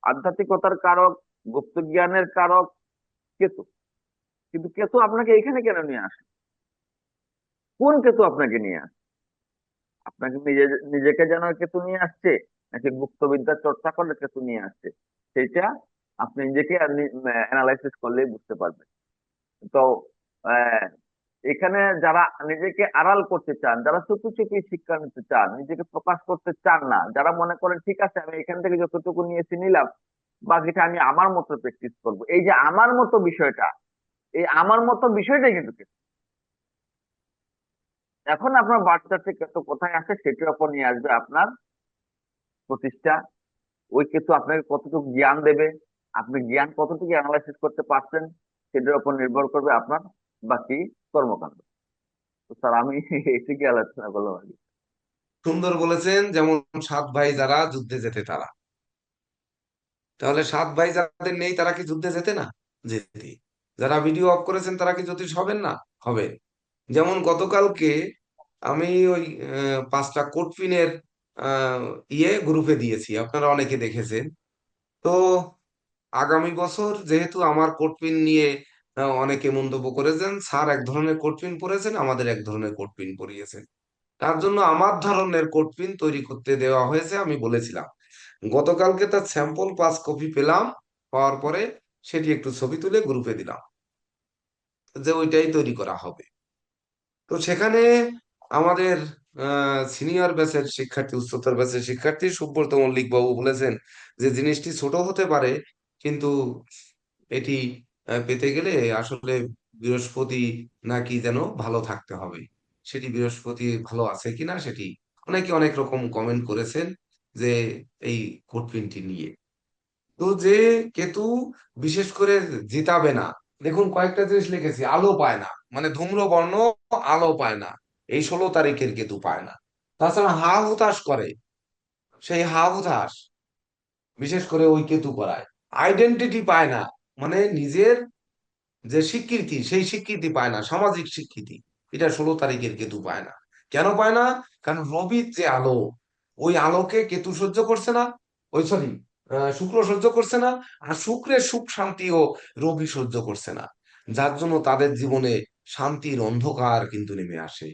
[SPEAKER 7] আধ্যাত্মিকতার কারক, গুপ্ত জ্ঞানের কারক কেতু, কিন্তু কেতু আপনাকে এখানে কেন নিয়ে আসে? কোন কেতু আপনাকে নিয়ে আসে? আপনাকে নিজেকে জানার কেতু নিয়ে আসছে, নাকি গুপ্ত বিদ্যার চর্চা করলে কেতু নিয়ে আসছে? সেটা আপনি নিজেকে অ্যানালাইসিস করলেই বুঝতে পারবেন। তো আহ, এখানে যারা নিজেকে আড়াল করতে চান, যারা চুপি চুপি শিক্ষা নিতে চান, নিজেকে প্রকাশ করতে চান না, যারা মনে করেন ঠিক আছে আমি এখান থেকে যতটুকু নিয়েছি নিলাম, বাকিটা আমি আমার মতো প্র্যাকটিস করবো, এই যে আমার মতো বিষয়টা, এই আমার মতো বিষয়টাই কিন্তু কেতু। এখন আপনার বাচ্চাটি কেতু কোথায় আছে সেটার উপর নিয়ে আসবে আপনার প্রতিষ্ঠা। ওই কেতু আপনাকে কতটুকু জ্ঞান দেবে, আপনি জ্ঞান কতটুকু অ্যানালাইসিস করতে পারছেন, সেটার উপর নির্ভর করবে আপনার বাকি কর্মকাণ্ড। তো স্যার আমি এটিকে আলোচনা করলাম আর কি।
[SPEAKER 1] সুন্দর বলেছেন। যেমন 7 ভাই যারা যুদ্ধে যেতে তারা, তাহলে 7 ভাই যাদের নেই তারা কি যুদ্ধে যেতে না? যেতে। যারা ভিডিও অফ করেছেন তারা কি জ্যোতিষ হবেন না? হবে। যেমন গতকালকে আমি ওই 5টা কোট পিনের গ্রুপে দিয়েছি, আপনারা অনেকে দেখেছেন। তো আগামী বছর যেহেতু আমার কোট পিন নিয়ে অনেকে মন্তব্য করেছেন, স্যার এক ধরনের কোট পিন পরেছেন, আমাদের এক ধরনের কোট পিন পরিয়েছেন, তার জন্য আমার ধরনের কোট পিন তৈরি করতে দেওয়া হয়েছে। আমি বলেছিলাম গতকালকে তার স্যাম্পল 5 কপি পেলাম, পাওয়ার পরে সেটি একটু ছবি তুলে গ্রুপে দিলাম যে ওইটাই তৈরি করা হবে। তো সেখানে আমাদের সিনিয়র ব্যাচের শিক্ষার্থী, উচ্চতর ব্যাচের শিক্ষার্থী সুব্রত মল্লিক বাবু বলেছেন যে জিনিসটি ছোট হতে পারে, কিন্তু এটি পেতে গেলে আসলে বৃহস্পতি নাকি যেন ভালো থাকতে হবে। সেটি বৃহস্পতি ভালো আছে কিনা সেটি অনেকে অনেক রকম কমেন্ট করেছেন যে এই কোটপিনটি নিয়ে। তো যে কেতু বিশেষ করে জিতাবে না, দেখুন কয়েকটা জিনিস লিখেছি। আলো পায় না, মানে ধূম্রবর্ণ আলো পায় না, এই 16 তারিখের কেতু পায় না। তাছাড়া হা হুতাশ করে, সেই হা হুতাশ বিশেষ করে ওই কেতু করায়। আইডেন্টিটি পায় না, মানে নিজের যে স্বীকৃতি সেই স্বীকৃতি পায় না, সামাজিক স্বীকৃতি, এটা 16 তারিখের কেতু পায় না। কেন পায় না? কারণ রবির যে আলো, ওই আলোকে কেতু সহ্য করছে না, ওই সরি শুক্র সহ্য করছে না। আর শুক্রের সুখ শান্তিও রবি সহ্য করছে না, যার জন্য তাদের জীবনে শান্তির অন্ধকার কিন্তু নেমে আসে।